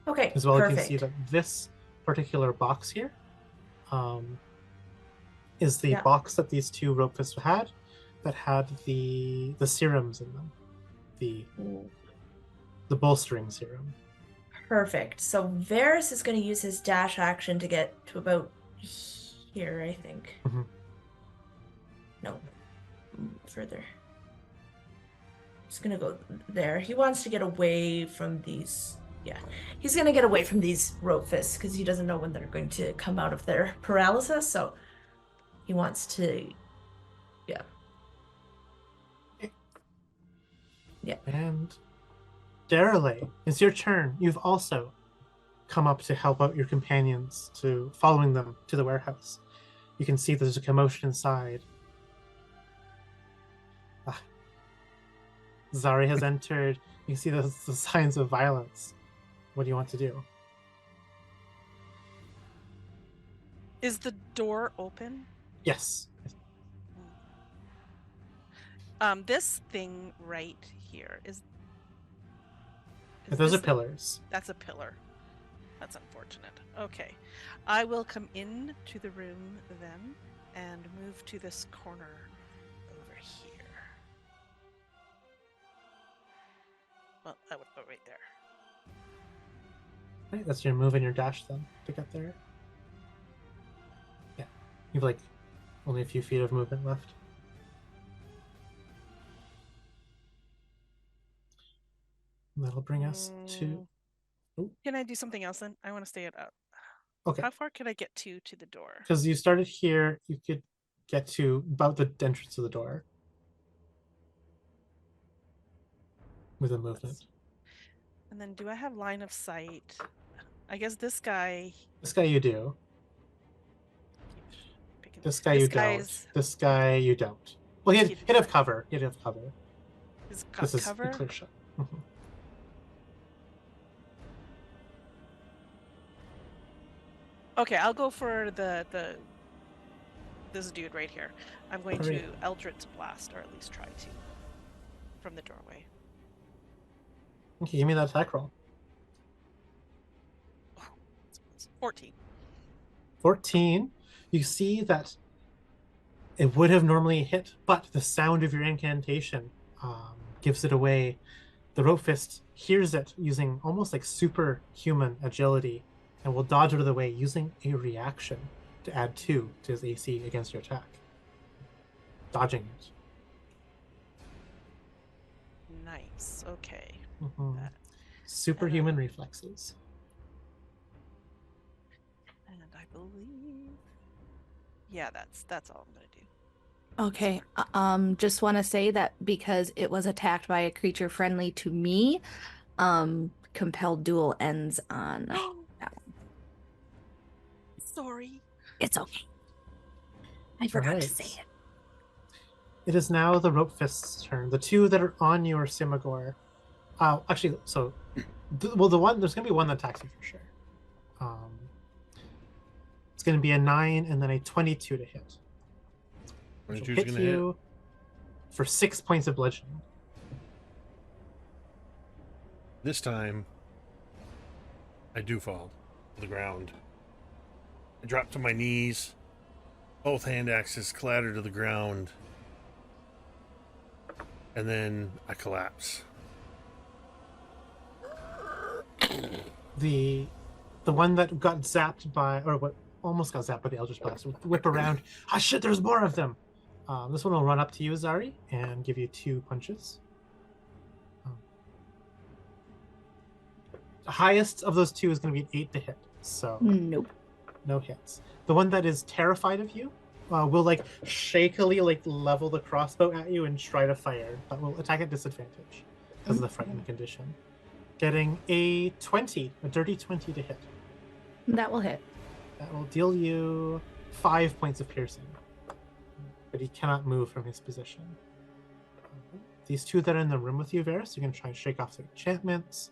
Okay, as well. perfect. You can see that this particular box here is the box that these two rope fists had, that had the serums in them, the bolstering serum. Perfect. So Veris is going to use his dash action to get to about here, I think. No, further. He's going to go there. He wants to get away from these. Yeah, he's going to get away from these rope fists because he doesn't know when they're going to come out of their paralysis. So he wants to, And Daeralei, it's your turn. You've also come up to help out your companions, to following them to the warehouse. You can see there's a commotion inside. Zaari has entered. You can see the signs of violence. What do you want to do? Is the door open? Yes. This thing right here is Those are this pillars. That's a pillar. That's unfortunate. Okay. I will come in to the room then and move to this corner over here. Well, I would go right there. Right, that's your move and your dash then to get there. Yeah. You've like only a few feet of movement left. And that'll bring us to... Can I do something else then? I want to stay at Okay. How far could I get to the door? Because you started here, you could get to about the entrance to the door. With a movement. And then do I have line of sight? I guess this guy... This guy you do. This guy This you guy's- don't. This guy you don't. Well, he'd have cover. He'd have cover. He's got This is cover? a clear shot. Mhm. Okay, I'll go for this dude right here. I'm going to Alright. Eldritch Blast, or at least try to, from the doorway. Okay, give me that attack roll. 14. 14. You see that it would have normally hit, but the sound of your incantation gives it away. The Rope Fist hears it using almost like superhuman agility and will dodge out of the way using a reaction to add 2 to his AC against your attack. Dodging it. Nice. Okay. Mhm. That- Superhuman reflexes. And I believe... Yeah, that's all I'm going to do. Okay. Just want to say that because it was attacked by a creature friendly to me, compelled duel ends on that one. Sorry. It's okay. I forgot Alright. to say it. It is now the Rope Fist's turn. The two that are on your Yrsimagor. Actually, so, there's going to be one that attacks you for sure. It's going to be a 9 and then a 22 to hit. Which will 22's hit gonna hit. you for 6 points of bludgeoning. This time, I do fall to the ground. I drop to my knees. Both hand axes clatter to the ground. And then I collapse. The one that got zapped by, or what almost got zapped by the Eldritch Blast, will whip around. Ah, shit, there's more of them. This one will run up to you, Zaari, and give you 2 punches. The highest of those 2 is going to be an 8 to hit. So Nope. no hits. The one that is terrified of you will like shakily like level the crossbow at you and try to fire, but will attack at disadvantage because of the frightened condition. Getting a 20, a dirty 20 to hit. That will hit. That will deal you 5 points of piercing. But he cannot move from his position. These 2 that are in the room with you, Veris, you're going to try and shake off their enchantments.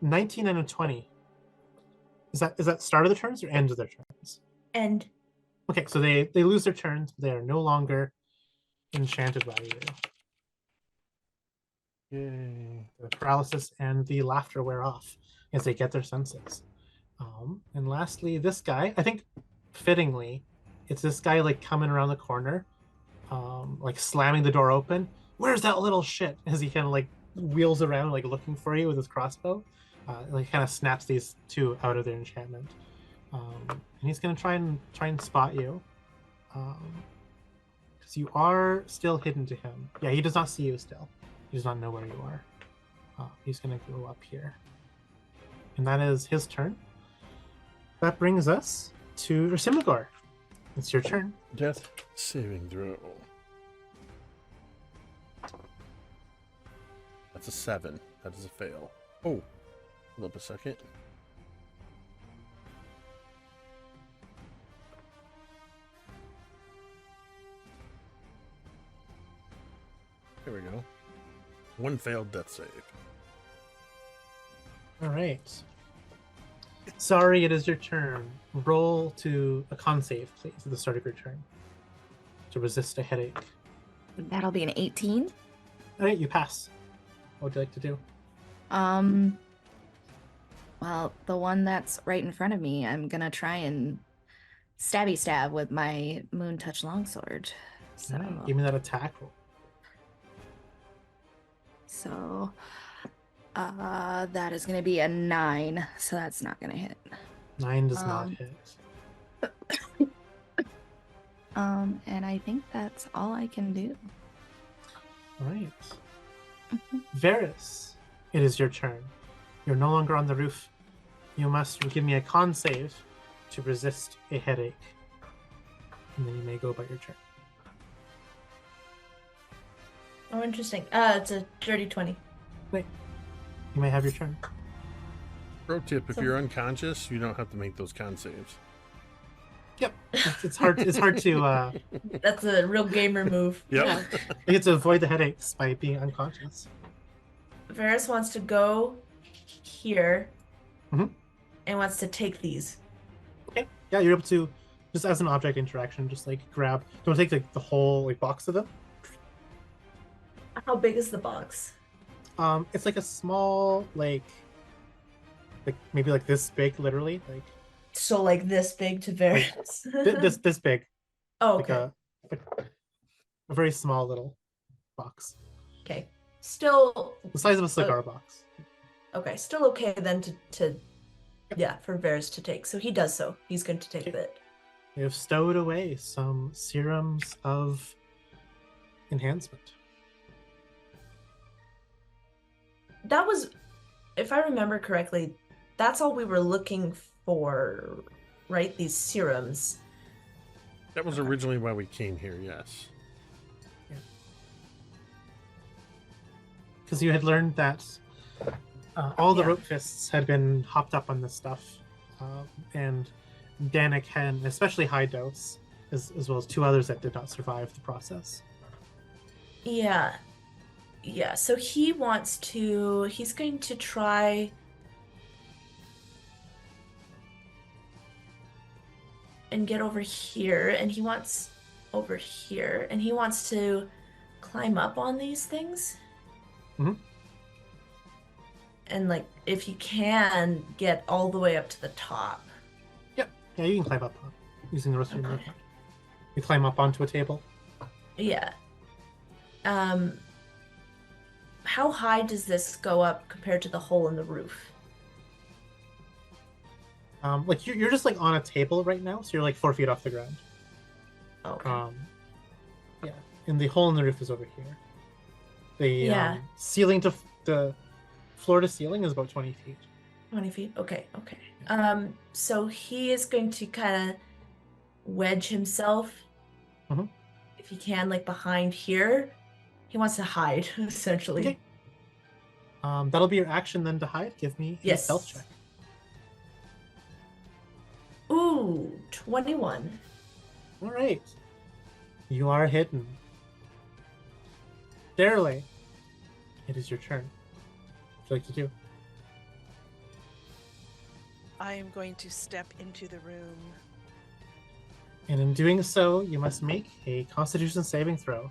19 and a 20. Is that start of the turns or end of their turns? And Okay, so they lose their turns, but they are no longer enchanted by you. Yay. The paralysis and the laughter wear off as they get their senses. And lastly, this guy, I think fittingly, it's this guy like coming around the corner, like slamming the door open. Where's that little shit? As he kind of like wheels around, like looking for you with his crossbow. Like kind of snaps these 2 out of their enchantment. And he's gonna try and spot you. Because you are still hidden to him. Yeah, he does not see you still. He does not know where you are. He's going to go up here. And that is his turn. That brings us to Yrsimagor. It's your turn. Death saving throw. That's a 7. That is a fail. Oh, hold up a second. There we go. 1 failed death save. All right. Sorry, it is your turn. Roll to a con save, please, at the start of your turn to resist a headache. That'll be an 18. All right, you pass. What would you like to do? Well, the one that's right in front of me, I'm gonna try and stabby stab with my Moon Touch Longsword. So, All right, give me that attack roll. so that is gonna be a 9. So that's not gonna hit. 9 does not hit. And I think that's all I can do. All right. Veris, it is your turn. You're no longer on the roof. You must give me a con save to resist a headache. And then you may go about your turn. Oh, interesting. It's a dirty 20. Wait. You may have your turn. Pro tip, if So- you're unconscious, you don't have to make those con saves. Yep. It's hard to That's a real gamer move. Yep. yeah. You get to avoid the headaches by being unconscious. Veris wants to go here Mhm. and wants to take these. Okay. Yeah, you're able to just as an object interaction, just like grab. Don't take the whole like box of them. How big is the box? It's like a small like maybe like this big, literally like So like this big to Veris. this big. Oh, Like okay. a very small little box, Okay. Still the size of a cigar box. okay. Still okay then to yeah, for Veris to take. So he does so. He's going to take Okay. that. They have stowed away some serums of enhancement. That was, if I remember correctly, that's all we were looking for, right? These serums. That was originally why we came here, yes. Because you had learned that all the Yeah. rope fists had been hopped up on this stuff, and Danik had, especially high dose, as well as 2 others that did not survive the process. Yeah. Yeah, so he's going to try and get over here, and he wants over here, and he wants to climb up on these things. Mhm. And like, if he can get all the way up to the top. Yeah, you can climb up using the rest of your Okay. movement. You climb up onto a table. Yeah. How high does this go up compared to the hole in the roof? Like you're just like on a table right now, so you're like 4 feet off the ground. Okay. Yeah, and the hole in the roof is over here. The Yeah. ceiling to the floor to ceiling is about 20 feet. 20 feet? Okay, okay. So he is going to kind of wedge himself, Mhm. if he can, like behind here. He wants to hide, essentially. Okay. That'll be your action then to hide. Give me a Yes. stealth check. Ooh, 21. All right. You are hidden. Daeralei, it is your turn. What would you like to do? I am going to step into the room. And in doing so, you must make a Constitution saving throw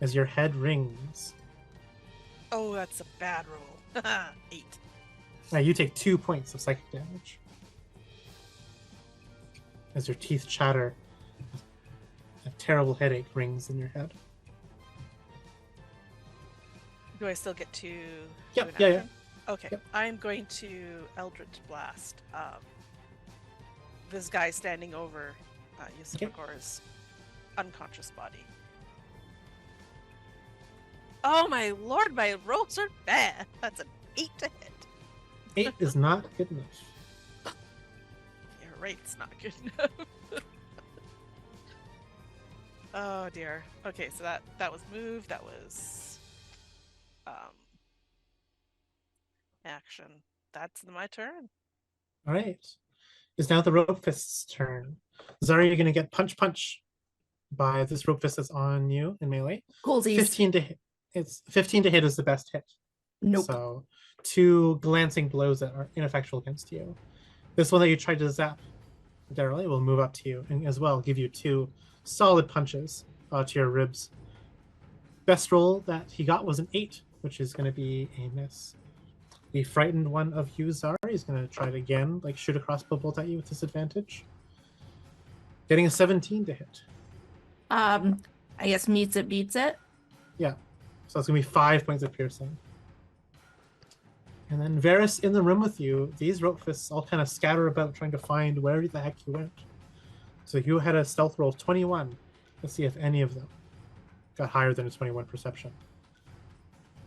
as your head rings. Oh, that's a bad roll. 8. Now you take 2 points of psychic damage as your teeth chatter. A terrible headache rings in your head. Do I still get to Yep, do an yeah, yeah. action? Okay, Yep. I'm going to Eldritch Blast. This guy standing over Yrsimagor's unconscious body. Oh my lord, my rolls are bad. That's an 8 to hit. 8 is not good enough. You're right, it's not good enough. Oh dear. Okay, so that was moved. That was action. That's my turn. All right. It's now the rope fist's turn. Zaari, you're going to get punch by this rope fist that's on you in melee. Coolsies. 15 to hit. It's 15 to hit is the best hit. Nope. So 2 glancing blows that are ineffectual against you. This one that you tried to zap Daeralei will move up to you and as well give you 2 solid punches to your ribs. Best roll that he got was an 8, which is going to be a miss. The frightened one of you, Zaari, is going to try it again, like shoot a crossbow bolt at you with disadvantage. Getting a 17 to hit. I guess meets it, beats it. Yeah. So it's going to be 5 points of piercing. And then Veris in the room with you, these rope fists all kind of scatter about trying to find where the heck you went. So you had a stealth roll of 21. Let's see if any of them got higher than a 21 perception.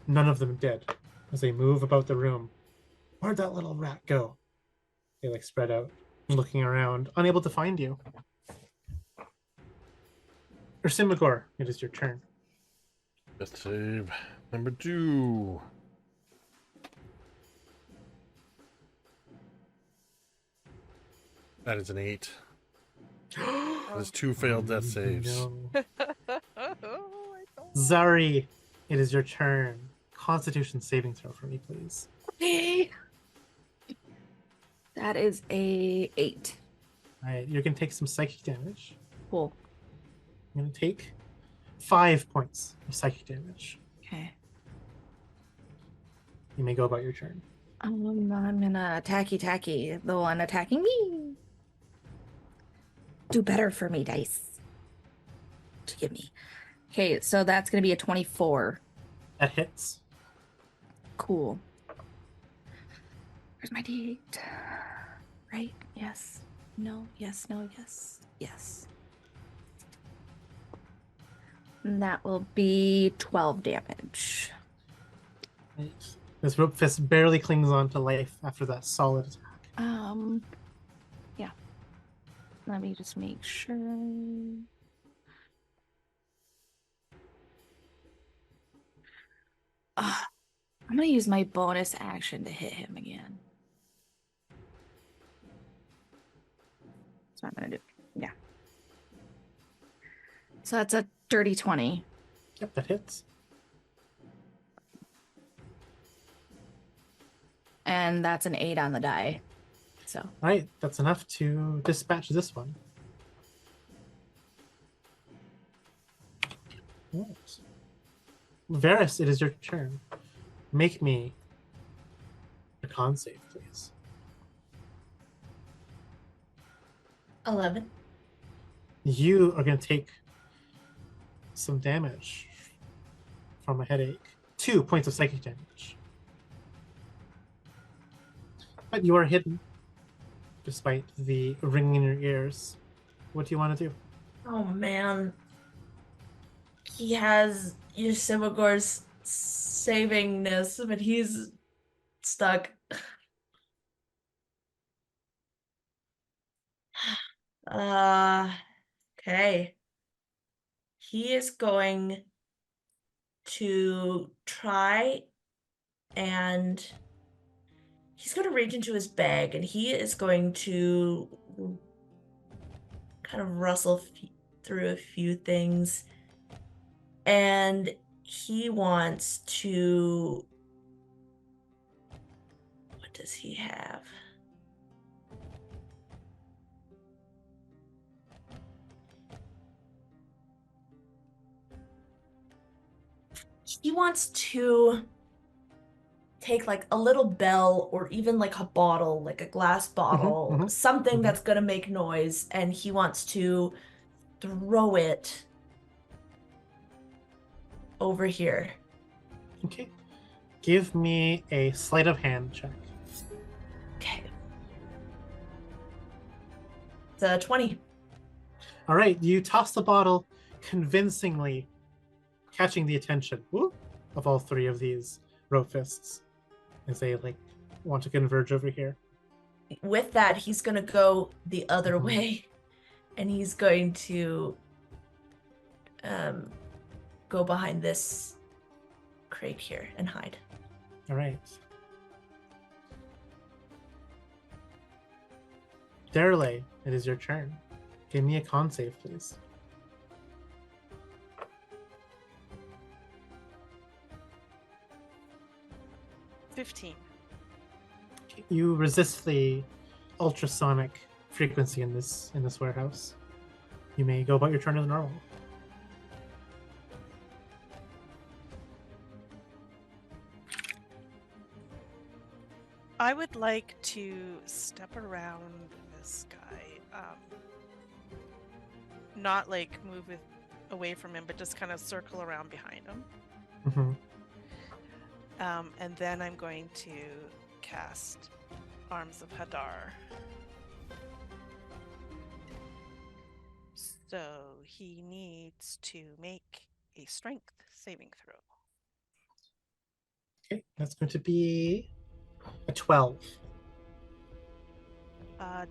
None of them did. As they move about the room. Where'd that little rat go? They like spread out, looking around, unable to find you. Yrsimagor, it is your turn. Let's save number 2. That is an 8. There's 2 failed death saves. No. Oh, I don't. Zaari, it is your turn. Constitution saving throw for me, please. Okay. That is a 8. All right, you're gonna take some psychic damage. Cool. I'm gonna take 5 points of psychic damage. Okay. You may go about your turn. I'm gonna tacky the one attacking me. Do better for me, dice. To give me. Okay, so that's gonna be a 24. That hits. Cool. Where's my D8? Right? Yes. No. Yes. No. Yes. Yes. And that will be 12 damage. Right. This rope fist barely clings on to life after that solid attack. Yeah. Let me just make sure. I'm gonna use my bonus action to hit him again. That's what I'm gonna do. Yeah. So that's a dirty 20. Yep, that hits. And that's an 8 on the die. So All right, that's enough to dispatch this one. All right. Veris, it is your turn. Make me a con save, please. 11. You are going to take some damage from a headache. 2 points of psychic damage. But you are hidden, despite the ringing in your ears. What do you want to do? Oh man. He has Yrsimagor's savingness, but he's stuck. Okay. He is going to try and he's going to reach into his bag and he is going to kind of rustle through a few things. And he wants to... What does he have? He wants to take like a little bell or even like a bottle, like a glass bottle, something that's gonna make noise, and he wants to throw it over here. Okay. Give me a sleight of hand check. Okay. It's a 20. All right, you toss the bottle convincingly, catching the attention of all 3 of these rope fists as they like want to converge over here. With that, he's gonna go the other way, and he's going to go behind this crate here and hide. All right. Daeralei, it is your turn. Give me a con save, please. You resist the ultrasonic frequency in this warehouse. You may go about your turn as normal. I would like to step around this guy. Not like move away from him, but just kind of circle around behind him. Mm-hmm. And then I'm going to cast Arms of Hadar. So he needs to make a strength saving throw. Okay, that's going to be a 12.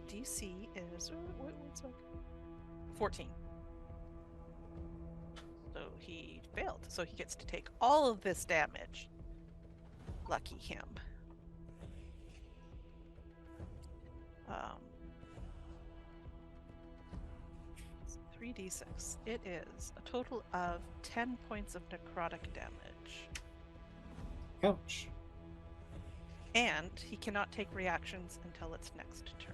DC is what's that? 14. So he failed. So he gets to take all of this damage. Lucky him. 3d6. It is a total of 10 points of necrotic damage. Ouch. And he cannot take reactions until its next turn.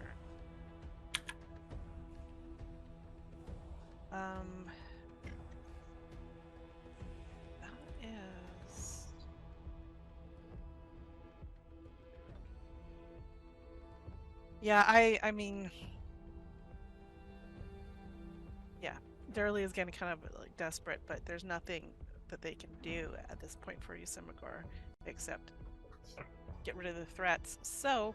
That is... Yeah, I mean... Yeah, Daeralei is getting kind of like desperate, but there's nothing that they can do at this point for Yrsimagor except get rid of the threats. So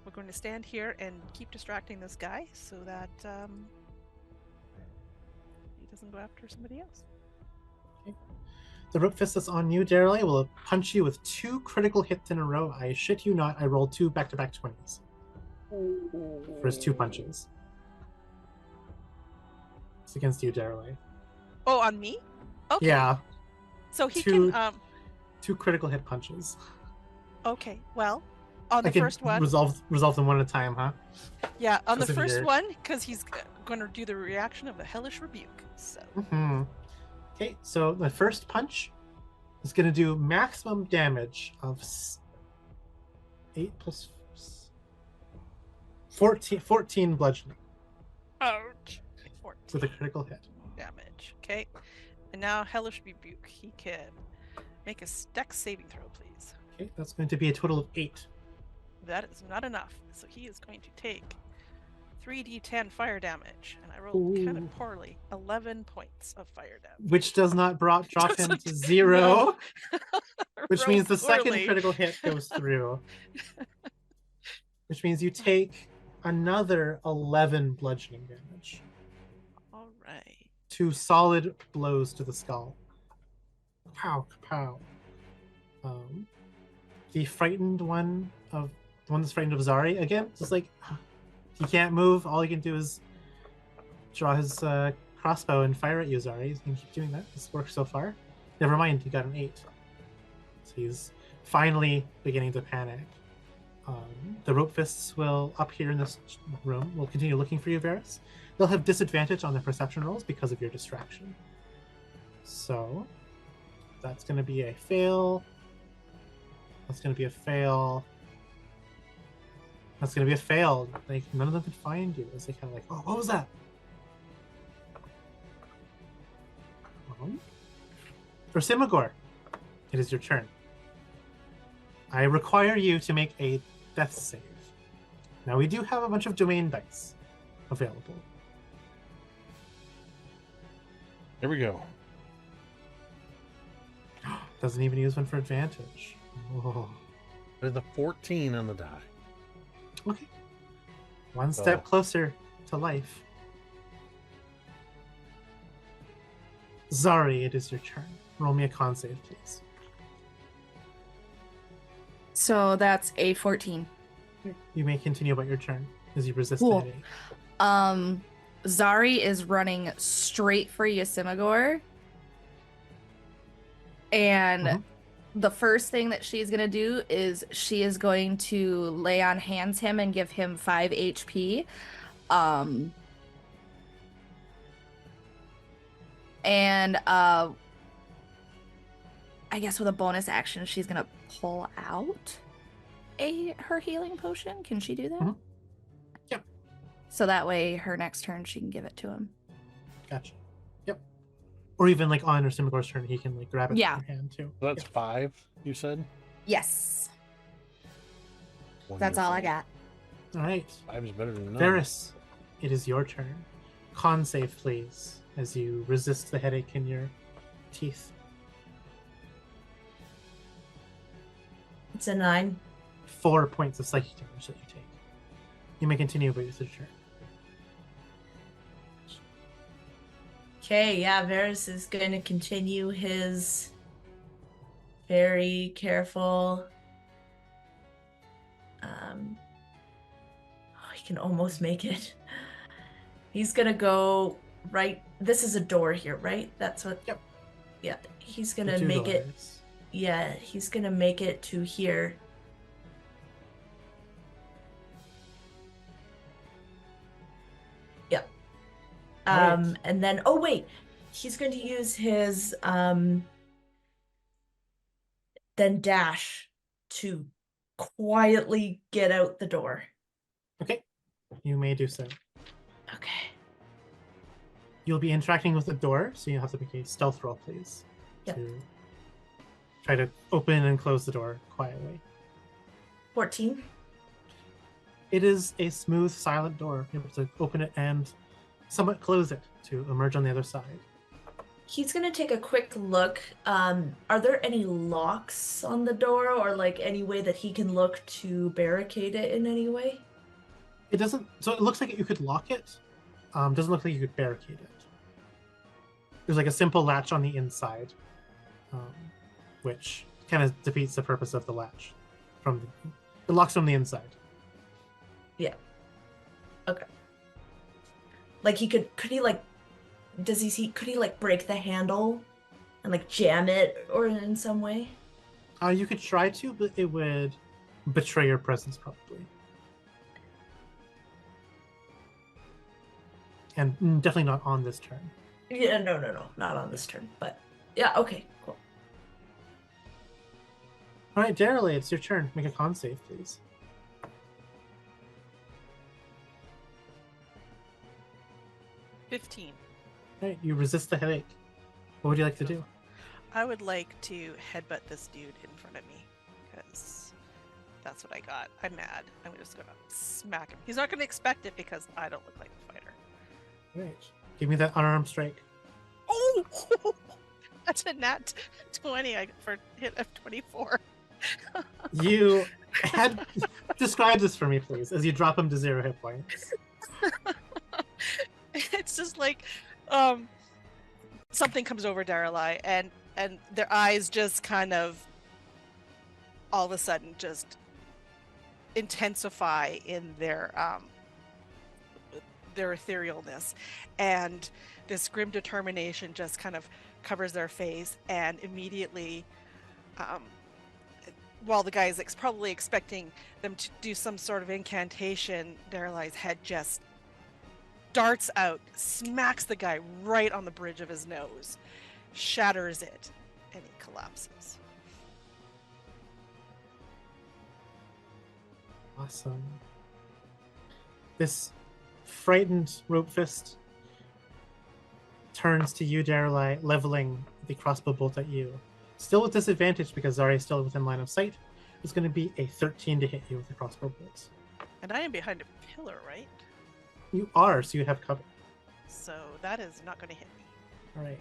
we're going to stand here and keep distracting this guy so that he doesn't go after somebody else. Okay. The rope fist that's on you, Daeralei, will punch you with 2 critical hits in a row. I shit you not, I rolled 2 back-to-back 20s for his 2 punches. It's against you, Daeralei. Oh, on me? Okay. Yeah. So he 2 can 2 critical hit punches. Okay, well, on I the can first one, resolve them one at a time, huh? yeah, on the because of first your- one, because he's going to do the reaction of the hellish rebuke. So Mm-hmm. Okay, so the first punch is going to do maximum damage of 8 plus 14 bludgeoning ouch, 14 with a critical hit. damage. Okay, and now hellish rebuke. He can make a dex saving throw, please. Okay, that's going to be a total of 8. That is not enough, so he is going to take 3d10 fire damage, and I rolled kind Ooh. of poorly. 11 points of fire damage. Which does not drop him Doesn't- to 0, no. which Rolled means the second poorly. critical hit goes through. Which means you take another 11 bludgeoning damage. All right. 2 solid blows to the skull. Pow, pow. The frightened one of the one that's frightened of Zaari again, just like he can't move. All he can do is draw his crossbow and fire at you, Zaari. He's gonna keep doing that. This works so far. Never mind, he got an 8. So he's finally beginning to panic. The rope fists will up here in this room. Will continue looking for you, Veris. They'll have disadvantage on their perception rolls because of your distraction. So that's going to be a fail. That's going to be a fail. That's going to be a fail. Like, none of them can find you. It's like kind of like, oh, what was that? Yrsimagor, it is your turn. I require you to make a death save. Now, we do have a bunch of domain dice available. There we go. Doesn't even use one for advantage. Oh. There's a 14 on the die. Okay. One step Oh. closer to life. Zaari, it is your turn. Roll me a con save, please. So that's a 14. You may continue about your turn as you resist Cool. the hitting. Zaari is running straight for Yrsimagor. And Mhm. the first thing that she's gonna do is she is going to lay on hands him and give him 5 HP. And I guess with a bonus action, she's gonna pull out her healing potion. Can she do that? Mhm. Yep. So that way, her next turn, she can give it to him. Gotcha. Yep. Or even like on Yrsimagor's turn, he can like grab it Yeah. from your hand too. So that's Yep. 5, you said? Yes. That's all I Wonderful. All right. 5 is better than none. Veris, it is your turn. Con save, please, as you resist the headache in your teeth. It's a 9. 4 points of psychic damage that you take. You may continue, but it's your turn. Okay, yeah, Veris is going to continue his very careful. He can almost make it. He's going to go right. This is a door here, right? That's what. Yep. Yeah, he's going The to 2 make it. doors. Yeah, he's going to make it to here. Yep. Alright. And then, oh wait, he's going to use his then dash to quietly get out the door. Okay. You may do so. Okay. You'll be interacting with the door, so you have to make a stealth roll, please. Yep. To try to open and close the door quietly. 14. It is a smooth, silent door. You're able to open it and somewhat close it to emerge on the other side. He's gonna take a quick look. Are there any locks on the door, or like any way that he can look to barricade it in any way? It doesn't. So it looks like you could lock it. Doesn't look like you could barricade it. There's like a simple latch on the inside, which kind of defeats the purpose of the latch. It locks from the inside. Yeah. Okay. Like could he like, could he like break the handle and like jam it or in some way? You could try to, but it would betray your presence probably. And definitely not on this turn. Yeah, no, not on this turn. But yeah, okay, cool. All right, Daeralei, it's your turn. Make a con save, please. 15. All right, you resist the headache. What would you like to do? I would like to headbutt this dude in front of me because that's what I got. I'm mad. I'm just gonna smack him. He's not gonna expect it because I don't look like a fighter. All right, give me that unarmed strike. Oh, that's a nat 20 for hit of 24. You had describe this for me, please, as you drop him to 0 hit points. It's just like something comes over Daeralei and their eyes just kind of all of a sudden just intensify in their etherealness, and this grim determination just kind of covers their face, and immediately while the guy is probably expecting them to do some sort of incantation, Daeralei's head just darts out, smacks the guy right on the bridge of his nose, shatters it, and he collapses. Awesome. This frightened rope fist turns to you, Daeralei, leveling the crossbow bolt at you. Still with disadvantage because Zaari is still within line of sight. It's going to be a 13 to hit you with the crossbow bolt. And I am behind a pillar, right? You are, so you have cover. So that is not going to hit me. All right.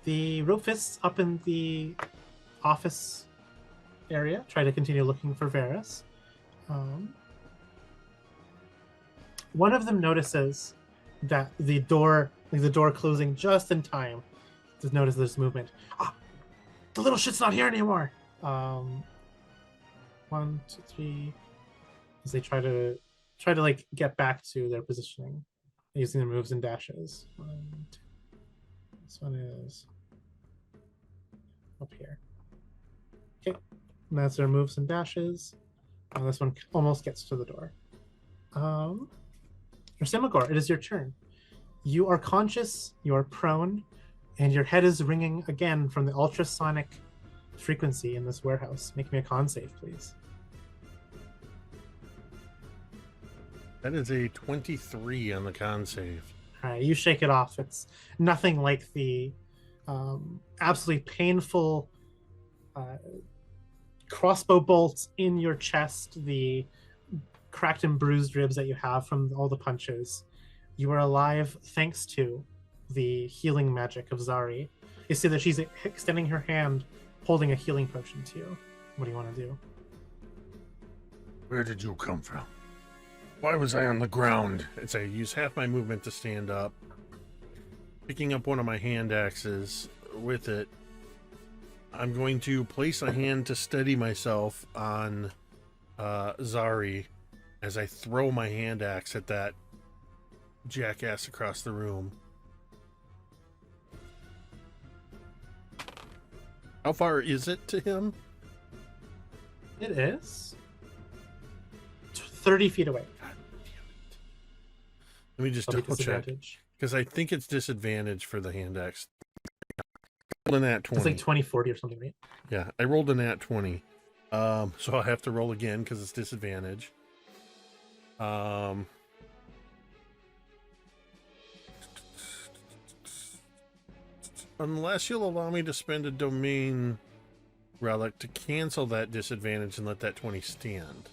The rope fists up in the office area try to continue looking for Veris. One of them notices that the door closing just in time to notice this movement. The little shit's not here anymore. 1, 2, 3. As they try to like get back to their positioning using their moves and dashes. 1, 2. This one is up here. And that's their moves and dashes. This one almost gets to the door. Yrsimagor, it is your turn. You are conscious, you are prone, and your head is ringing again from the ultrasonic frequency in this warehouse. Make me a con save, please. That is a 23 on the con save. All right, you shake it off. It's nothing like the absolutely painful crossbow bolts in your chest, the cracked and bruised ribs that you have from all the punches. You are alive thanks to the healing magic of Zaari. You see that she's extending her hand, holding a healing potion to you. What do you want to do? Where did you come from? Why was I on the ground? As I use half my movement to stand up, picking up one of my hand axes with it, I'm going to place a hand to steady myself on Zaari as I throw my hand axe at that jackass across the room. How far is it to him? It is 30 feet away. God damn it. Let me just That'll be double check. disadvantage. Because I think it's disadvantage for the hand axe. I rolled a nat 20. It's like 20-40 or something, right? Yeah, I rolled a nat 20. So I'll have to roll again because it's disadvantage. Unless you'll allow me to spend a domain relic to cancel that disadvantage and let that 20 stand.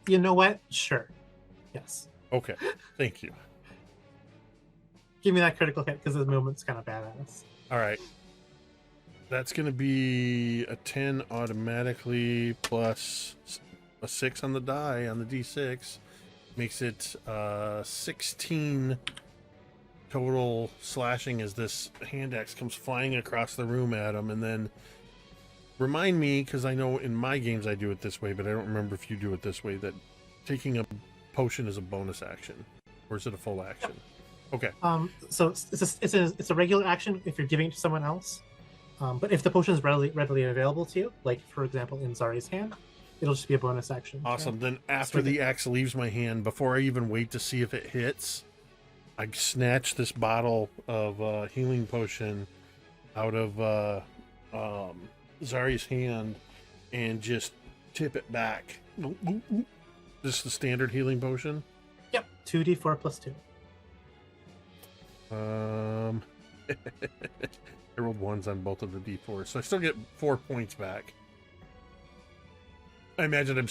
You know what? Sure. Yes. Okay, thank you. Give me that critical hit because the movement's kind of badass. All right. That's going to be a 10 automatically plus a 6 on the die, on the d6. Makes it 16 total slashing as this hand axe comes flying across the room at him. And then remind me, because I know in my games I do it this way, but I don't remember if you do it this way, that taking a potion is a bonus action. Or is it a full action? Okay. So it's a regular action if you're giving it to someone else. But if the potion is readily available to you, like for example in Zaari's hand, it'll just be a bonus action. Awesome. Then after the axe leaves my hand, before I even wait to see if it hits, I snatch this bottle of healing potion out of Zaari's hand and just tip it back. This is the standard healing potion? Yep, 2d4 plus 2. I rolled ones on both of the d4s, so I still get 4 points back. I imagine I'm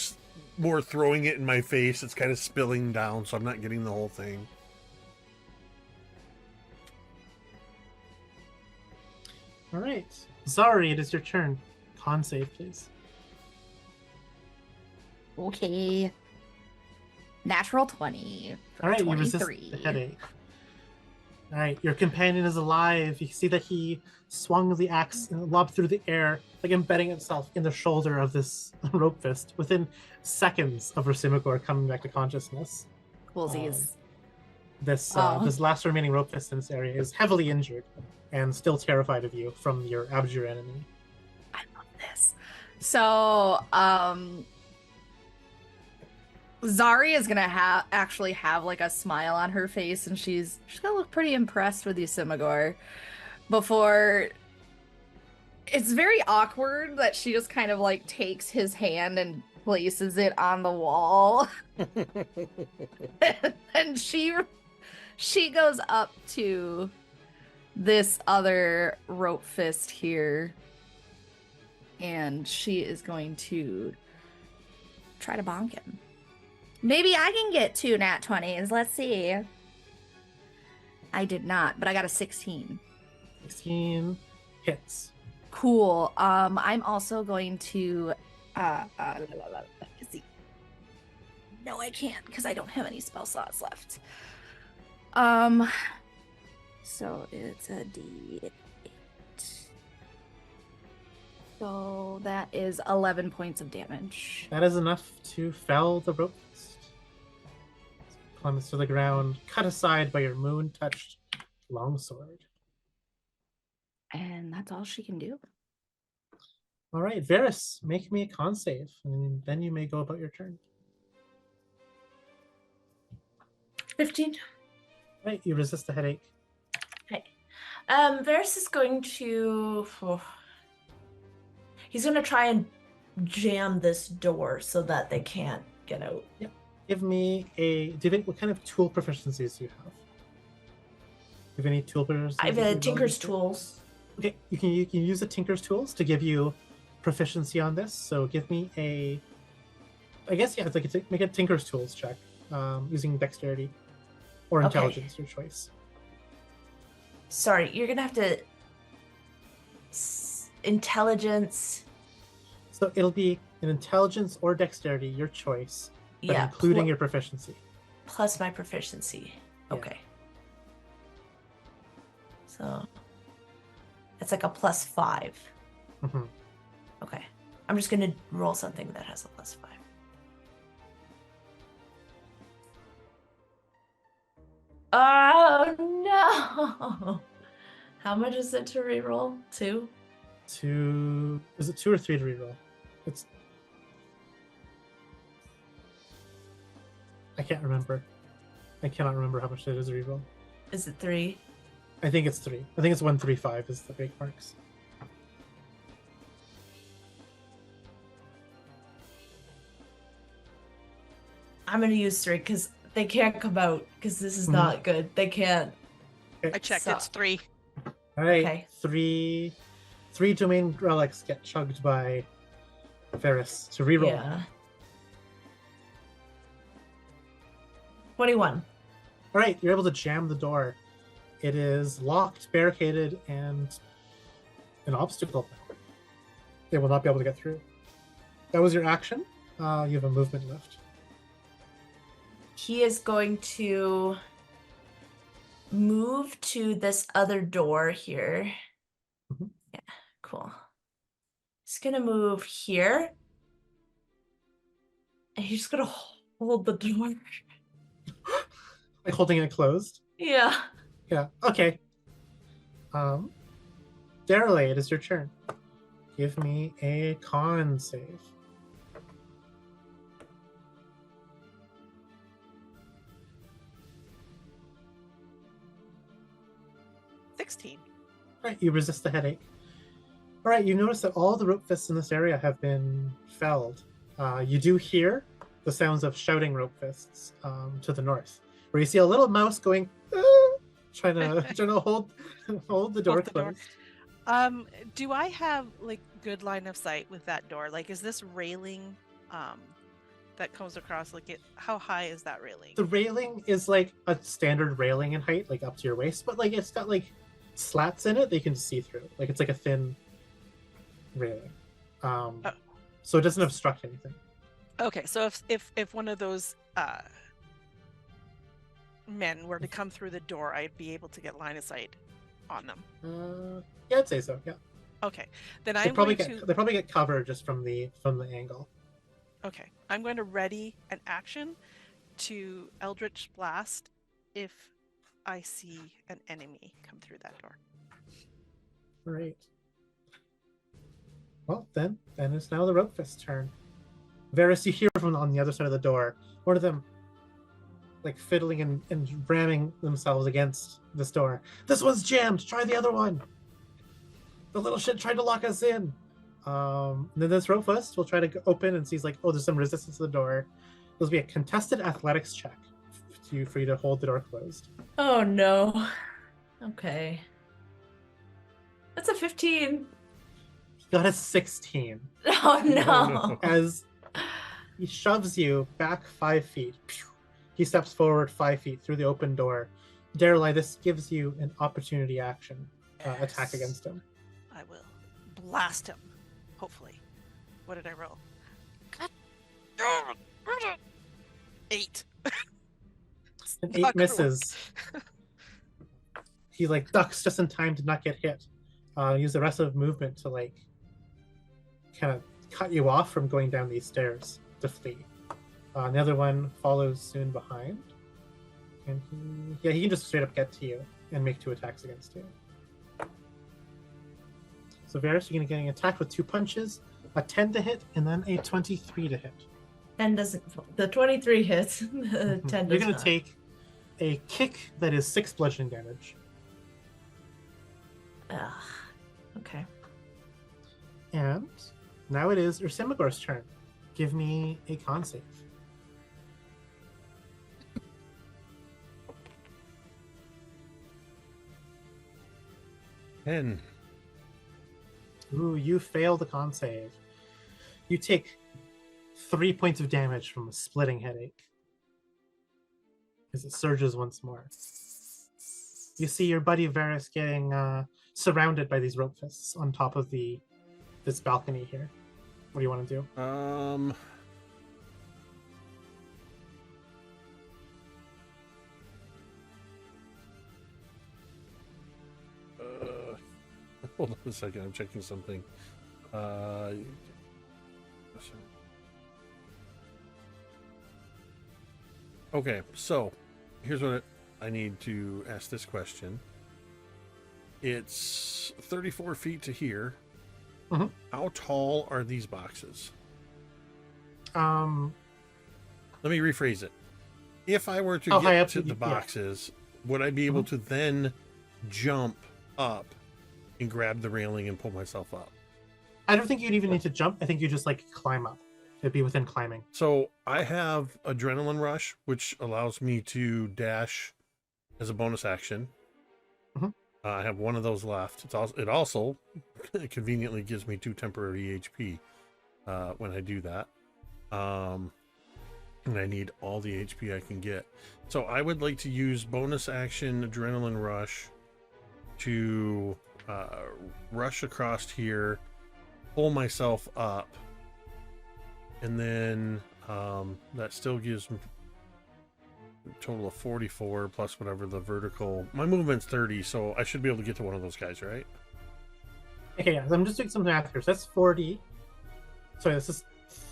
more throwing it in my face. It's kind of spilling down, so I'm not getting the whole thing. All right, Zaari, it is your turn. Con save, please. Okay. Natural 20 for All right, 23. you resist the headache. All right, your companion is alive. You see that he swung the axe and lobbed through the air, like embedding itself in the shoulder of this rope fist within seconds of Yrsimagor coming back to consciousness. Coolsies. This last remaining rope fist in this area is heavily injured and still terrified of you from your abjure enemy. I love this. So, Zaari is gonna actually have like a smile on her face, and she's gonna look pretty impressed with Yrsimagor. Before, it's very awkward that she just kind of like takes his hand and places it on the wall, and she goes up to this other rope fist here, and she is going to try to bonk him. Maybe I can get 2 nat 20s. Let's see. I did not, but I got a 16. 16 hits. Cool. I'm also going to see. No, I can't because I don't have any spell slots left. So it's a D8. So that is 11 points of damage. That is enough to fell the rope fist. Plummets to the ground, cut aside by your moon-touched longsword. And that's all she can do. All right, Veris, make me a con save, and then you may go about your turn. 15. Right, you resist the headache. Okay. Veris is going to. He's going to try and jam this door so that they can't get out. Yep. Give me a. What kind of tool proficiencies do you have? Do you have any tool proficiencies? I have that a you'd Tinker's to? Tools. Okay, you can use the Tinker's Tools to give you proficiency on this. So give me a. I guess yeah, it's like make a Tinker's Tools check using dexterity or Okay. intelligence, your choice. Sorry, you're going to have to. Intelligence. So it'll be an intelligence or dexterity, your choice, but Yeah. including your proficiency. Plus my proficiency. Yeah. Okay. So it's like a +5. Mm-hmm. Okay. I'm just gonna roll something that has a +5. Oh no! How much is it to reroll? 2? Is it 2 or 3 to reroll? It's. I can't remember. I cannot remember how much it is to reroll. Is it 3? I think it's 3. I think it's 135 is the big marks. I'm gonna use 3 because they can't come out because this is Mhm. not good. They can't. I checked. So- It's 3. All right, Okay. three domain relics get chugged by Veris to reroll. Yeah. 21. All right, you're able to jam the door. It is locked, barricaded, and an obstacle. They will not be able to get through. That was your action. You have a movement left. He is going to move to this other door here. Mhm. Yeah, cool. He's gonna move here. And he's just gonna hold the door. Like holding it closed. Yeah. Yeah. Okay. Daeralei, it is your turn. Give me a con save. $16. Right, you resist the headache. All right, you notice that all the rope fists in this area have been felled. You do hear the sounds of shouting rope fists to the north, where you see a little mouse going, trying to hold the door Hold the door. closed. Do I have like good line of sight with that door? Like, is this railing that comes across? Like, how high is that railing? The railing is like a standard railing in height, like up to your waist, but like it's got like slats in it that you can see through. Like it's like a thin railing, so it doesn't obstruct anything. Okay, so if one of those men were to come through the door, I'd be able to get line of sight on them. Yeah, I'd say so. Yeah, Okay, then they I'm probably going to. they probably get cover just from the angle. Okay, I'm going to ready an action to Eldritch Blast if I see an enemy come through that door. Right. Well, then it's now the rope fist's turn. Veris, you hear from on the other side of the door. One of them, like fiddling and ramming themselves against this door. This one's jammed. Try the other one. The little shit tried to lock us in. And then this rope fist will try to open and sees like, oh, there's some resistance to the door. There'll be a contested athletics check for you to hold the door closed. Oh no. Okay. That's a 15. He got a 16. Oh no. As he shoves you back 5 feet. He steps forward 5 feet through the open door. Daeralei, this gives you an opportunity action attack Yes. against him. I will blast him. Hopefully. What did I roll? God damn it. 8. An Not 8 gonna misses. He like ducks just in time to not get hit. Use the rest of movement to like kind of cut you off from going down these stairs to flee. The other one follows soon behind. And he can just straight up get to you and make 2 attacks against you. So Veris, you're going to get attacked with 2 punches, a 10 to hit, and then a 23 to hit. 10 doesn't. The 23 hits. The 10 You're does going to not. take a kick that is 6 bludgeoning damage. Ugh. Okay. And now it is Yrsimagor's turn. Give me a con save. And Ooh, you fail the con save. You take 3 points of damage from a splitting headache as it surges once more. You see your buddy Veris getting surrounded by these rope fists on top of this balcony here. What do you want to do? Hold on a second, I'm checking something. Okay, so here's what I need to ask this question. It's 34 feet to here. Mhm. How tall are these boxes? Let Let me rephrase it. If I were to How high get up to do you- the yeah. boxes, would I be able to then jump up and grab the railing and pull myself up? I don't think you'd even need to jump. I think you just like climb up. It'd be within climbing. So I have Adrenaline Rush, which allows me to dash as a bonus action. Mhm. I have one of those left. It also conveniently gives me 2 temporary HP when I do that. And I need all the HP I can get. So I would like to use bonus action Adrenaline Rush to rush across here, pull myself up, and then that still gives me a total of 44 plus whatever the vertical. My movement's 30, so I should be able to get to one of those guys, right? Okay, yeah, so I'm just doing some math here. So that's 40. Sorry, this is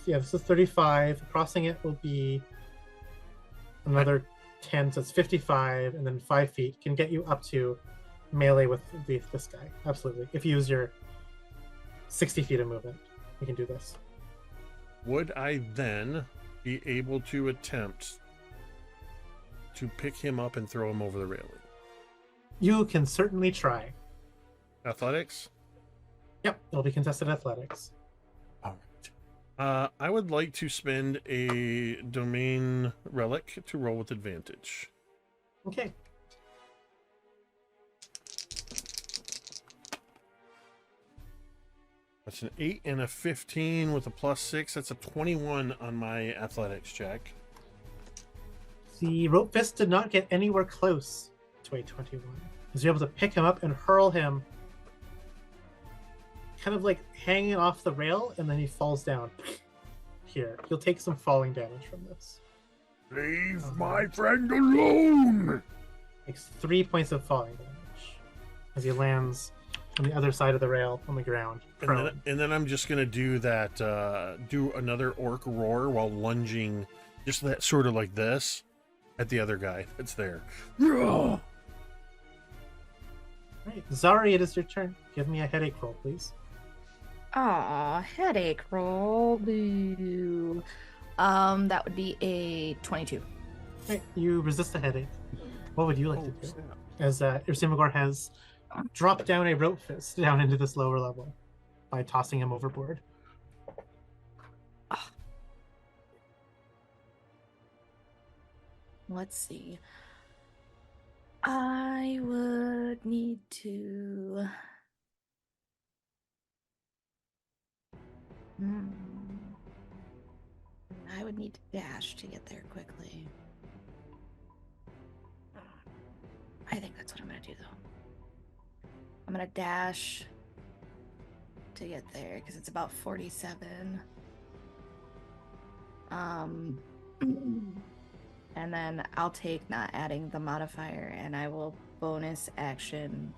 35. Crossing it will be another 10, so it's 55, and then 5 feet can get you up to melee with this guy. Absolutely. If you use your 60 feet of movement, you can do this. Would I then be able to attempt to pick him up and throw him over the railing? You can certainly try. Athletics? Yep, it'll be contested athletics. All right. I would like to spend a domain relic to roll with advantage. Okay. That's an 8 and a 15 with a +6. That's a 21 on my athletics check. The rope fist did not get anywhere close to a 21. As you're able to pick him up and hurl him kind of like hanging off the rail, and then he falls down. Here, you'll take some falling damage from this. Leave my friend alone! Takes 3 points of falling damage as he lands on the other side of the rail on the ground. And then I'm just gonna do that, do another orc roar while lunging, just that sort of like this, at the other guy that's there. Right, Zaari, it is your turn. Give me a headache roll, please. Aw, headache roll. Boo. That would be a 22. Right, you resist the headache. What would you like to do? Snap. As Yrsimagor has dropped down a rope fist down into this lower level by tossing him overboard. Let's see. I would need to. I would need to dash to get there quickly. I think that's what I'm gonna do, though. I'm gonna dash to get there because it's about 47. And then I'll take not adding the modifier, and I will bonus action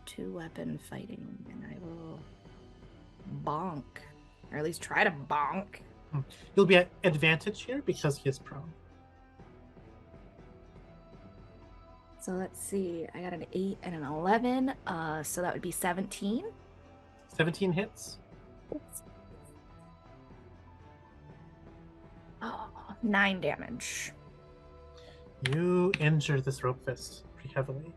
2 weapon fighting, and I will bonk, or at least try to bonk. You'll be at advantage here because he is prone. So let's see. I got an 8 and an 11, so that would be 17. 17 hits. Oh, 9 damage. You injure this rope fist pretty heavily.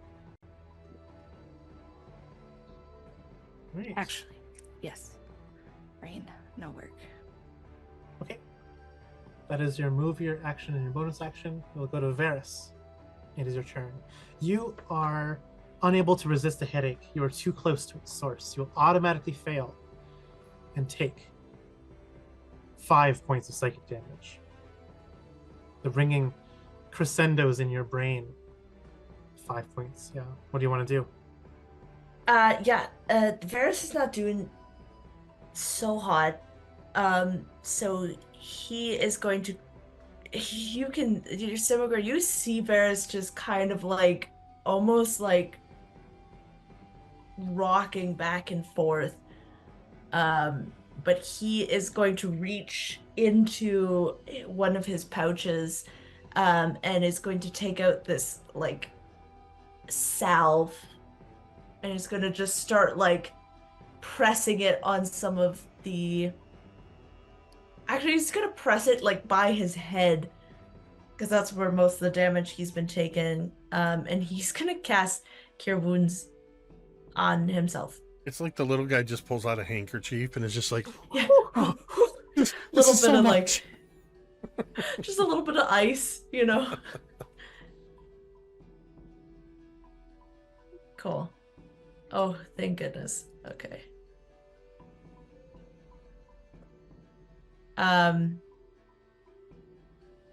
Right. Actually, yes. Rain, no work. Okay. That is your move, your action, and your bonus action. We'll go to Veris. It is your turn. You are unable to resist the headache. You are too close to its source. You'll automatically fail and take 5 points of psychic damage. The ringing crescendos in your brain. 5 points, yeah. What do you want to do? Veris is not doing so hot. So he is going to Yrsimagor, you see Veris just kind of like almost like rocking back and forth. But he is going to reach into one of his pouches and is going to take out this like salve and is going to just start like pressing it on some of the actually he's going to press it like by his head because that's where most of the damage he's been taking, and he's going to cast Cure Wounds on himself. It's like the little guy just pulls out a handkerchief and is just like, Yeah. this Little is bit so of much. like just a little bit of ice, you know. Cool. Oh, thank goodness. Okay.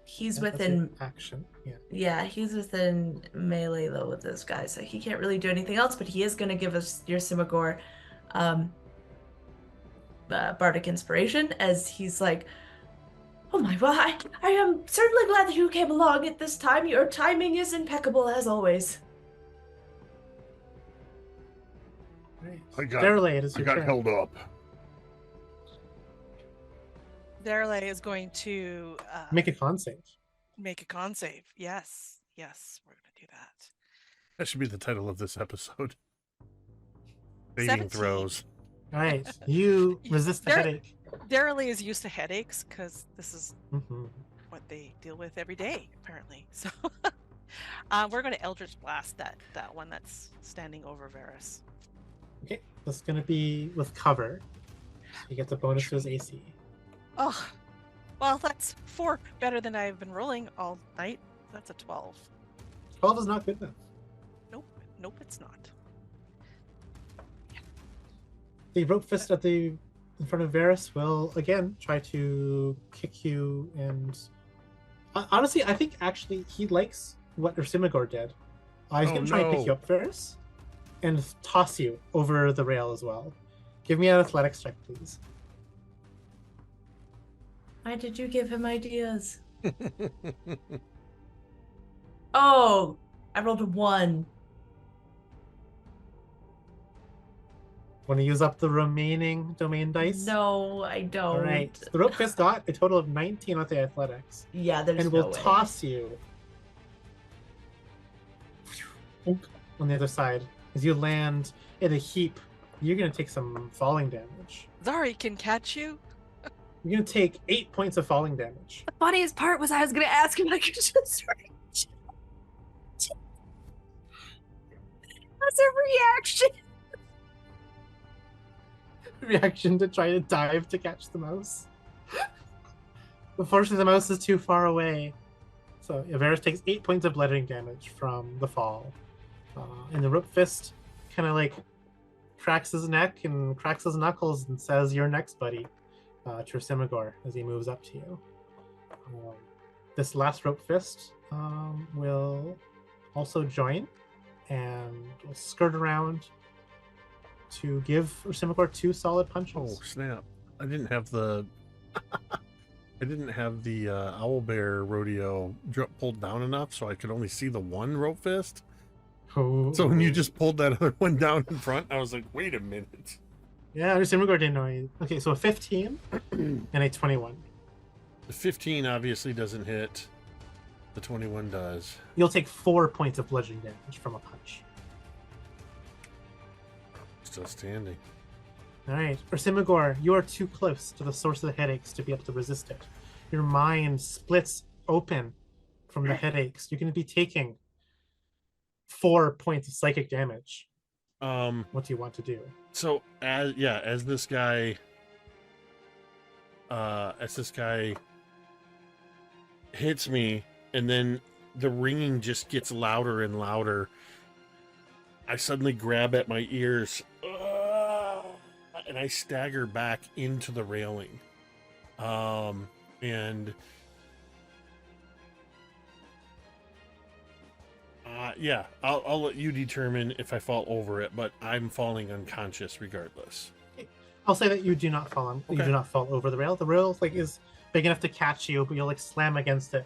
He's Yeah, that's within your action. Yeah. yeah, he's within melee though with this guy, so he can't really do anything else, but he is gonna give us Yrsimagor bardic inspiration as he's like, oh my, well, I am certainly glad that you came along at this time. Your timing is impeccable as always. Right. I it is I your got turn. held up. Daeralei is going to Make a con save. make a con save. Yes, yes, we're going to do that. That should be the title of this episode. Saving 17. throws. All right. You resist the There- headache. Daeralei is used to headaches because this is Mm-hmm. what they deal with every day, apparently. So we're going to Eldritch Blast that one that's standing over Veris. Okay. This is going to be with cover. He gets a bonus to his AC. Oh, well, that's 4 better than I've been rolling all night. That's a 12. 12 is not good enough. Nope, it's not. The rope fist in front of Veris will again try to kick you, and honestly, I think actually he likes what Yrsimagor did. He's Oh, going to try and pick no. you up, Veris, and toss you over the rail as well. Give me an athletics check, please. Why did you give him ideas? Oh, I rolled a 1. Want to use up the remaining domain dice? No, I don't. All right. The rope fist got a total of 19 with the athletics, Yeah, there's and no will way. toss you on the other side as you land in a heap. You're going to take some falling damage. Zaari can catch you. You're going to take 8 points of falling damage. The funniest part was I was going to ask if I could just reach. That's a reaction. Reaction to try to dive to catch the mouse. Unfortunately, the mouse is too far away. So Veris takes 8 points of bludgeoning damage from the fall. And the rope fist kind of like cracks his neck and cracks his knuckles and says, "You're next, buddy," to Yrsimagor as he moves up to you. This last rope fist will also join and will skirt around to give Yrsimagor 2 solid punches. Oh snap! I didn't have the owl bear rodeo pulled down enough, so I could only see the one rope fist. Oh. So when you just pulled that other one down in front, I was like, wait a minute. Yeah, Yrsimagor didn't know you. Okay, so a 15 and a 21. The 15 obviously doesn't hit. The 21 does. You'll take 4 points of bludgeoning damage from a punch. Still standing. All right, Yrsimagor, you are too close to the source of the headaches to be able to resist it. Your mind splits open from the headaches. You're going to be taking 4 points of psychic damage. What do you want to do? So as this guy hits me, and then the ringing just gets louder and louder, I suddenly grab at my ears, and I stagger back into the railing. And yeah, I'll let you determine if I fall over it, but I'm falling unconscious regardless. I'll say that you do not fall on. You Okay. do not fall over the rail. The rail is big enough to catch you, but you'll slam against it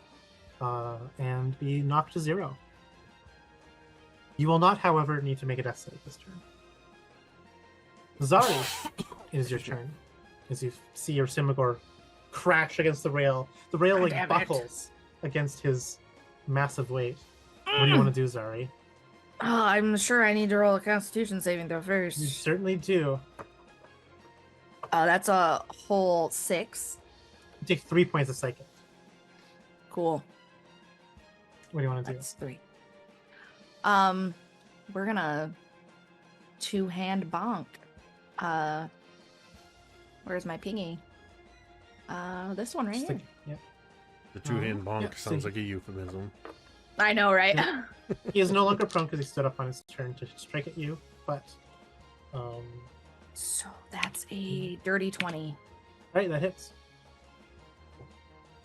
and be knocked to 0. You will not, however, need to make a death save this turn. Zaari, it is your turn. As you see your Yrsimagor crash against the rail. The rail Damn it. buckles against his massive weight. What do you want to do, Zaari? Oh, I'm sure I need to roll a Constitution saving throw You first. certainly do. That's a whole 6. You take 3 points of psychic. Cool. What do you want to do? That's 3. We're gonna 2-hand bonk. Where's my pingy? This one right Just here. like- yeah. The two-hand bonk yeah, so sounds you- like a euphemism. I know, right? Yeah. He is no longer prone because he stood up on his turn to strike at you, but So that's a dirty 20. right, that hits.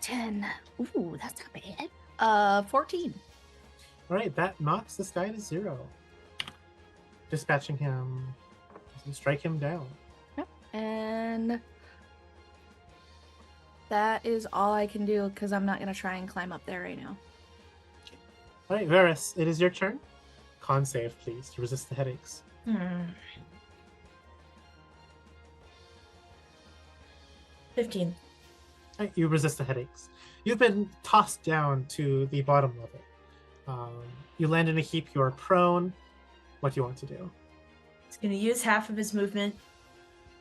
10. Ooh, that's not bad. 14. All right, that knocks this guy to 0. Dispatching him, strike him down. Yep. And that is all I can do because I'm not gonna try and climb up there right now. All right, Veris, it is your turn. Con save, please, to resist the headaches. 15. All right, you resist the headaches. You've been tossed down to the bottom level. You land in a heap. You are prone. What do you want to do? He's going to use half of his movement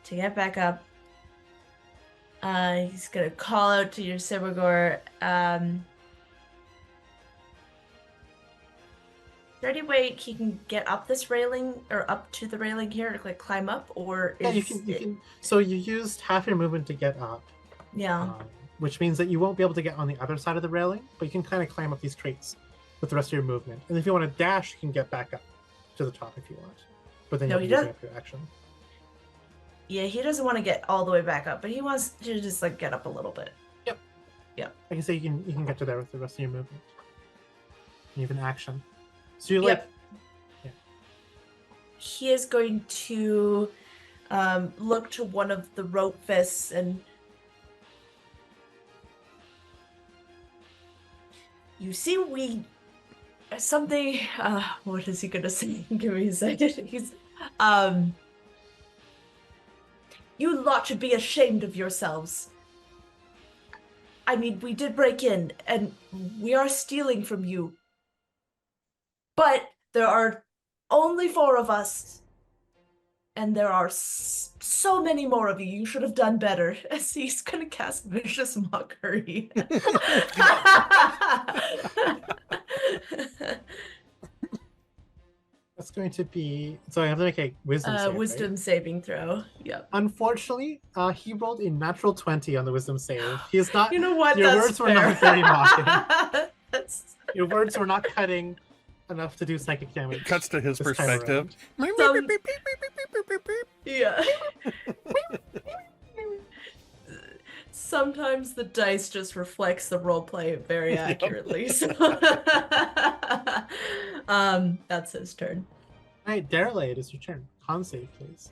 to get back up. He's going to call out to Yrsimagor. Is there any way he can get up this railing or up to the railing here, like climb up, or Yeah, is you can. So you used half your movement to get up, Yeah. which means that you won't be able to get on the other side of the railing, but you can kind of climb up these traits with the rest of your movement. And if you want to dash, you can get back up to the top if you want. But then No, you'll he be using does- up your action. Yeah, he doesn't want to get all the way back up, but he wants to just like get up a little bit. I can say you can get to there with the rest of your movement. You have an action. So you Yep. Yeah. He is going to look to one of the rope fists and you see something what is he gonna say? Give me a second. He's you lot should be ashamed of yourselves. I mean, we did break in and we are stealing from you. But there are only 4 of us. And there are so many more of you. You should have done better. As he's going to cast Vicious Mockery. That's going to be. So I have to make a wisdom save. Wisdom Right? saving throw. Yep. Unfortunately, he rolled a natural 20 on the wisdom save. He is not. You know what? Your That's words were not very mocking. That's Your words were not cutting enough to do psychic damage. It cuts to his this time perspective. around. yeah. Sometimes the dice just reflects the roleplay very accurately. So that's his turn. All right, Daeralei, it is your turn. Con save, please.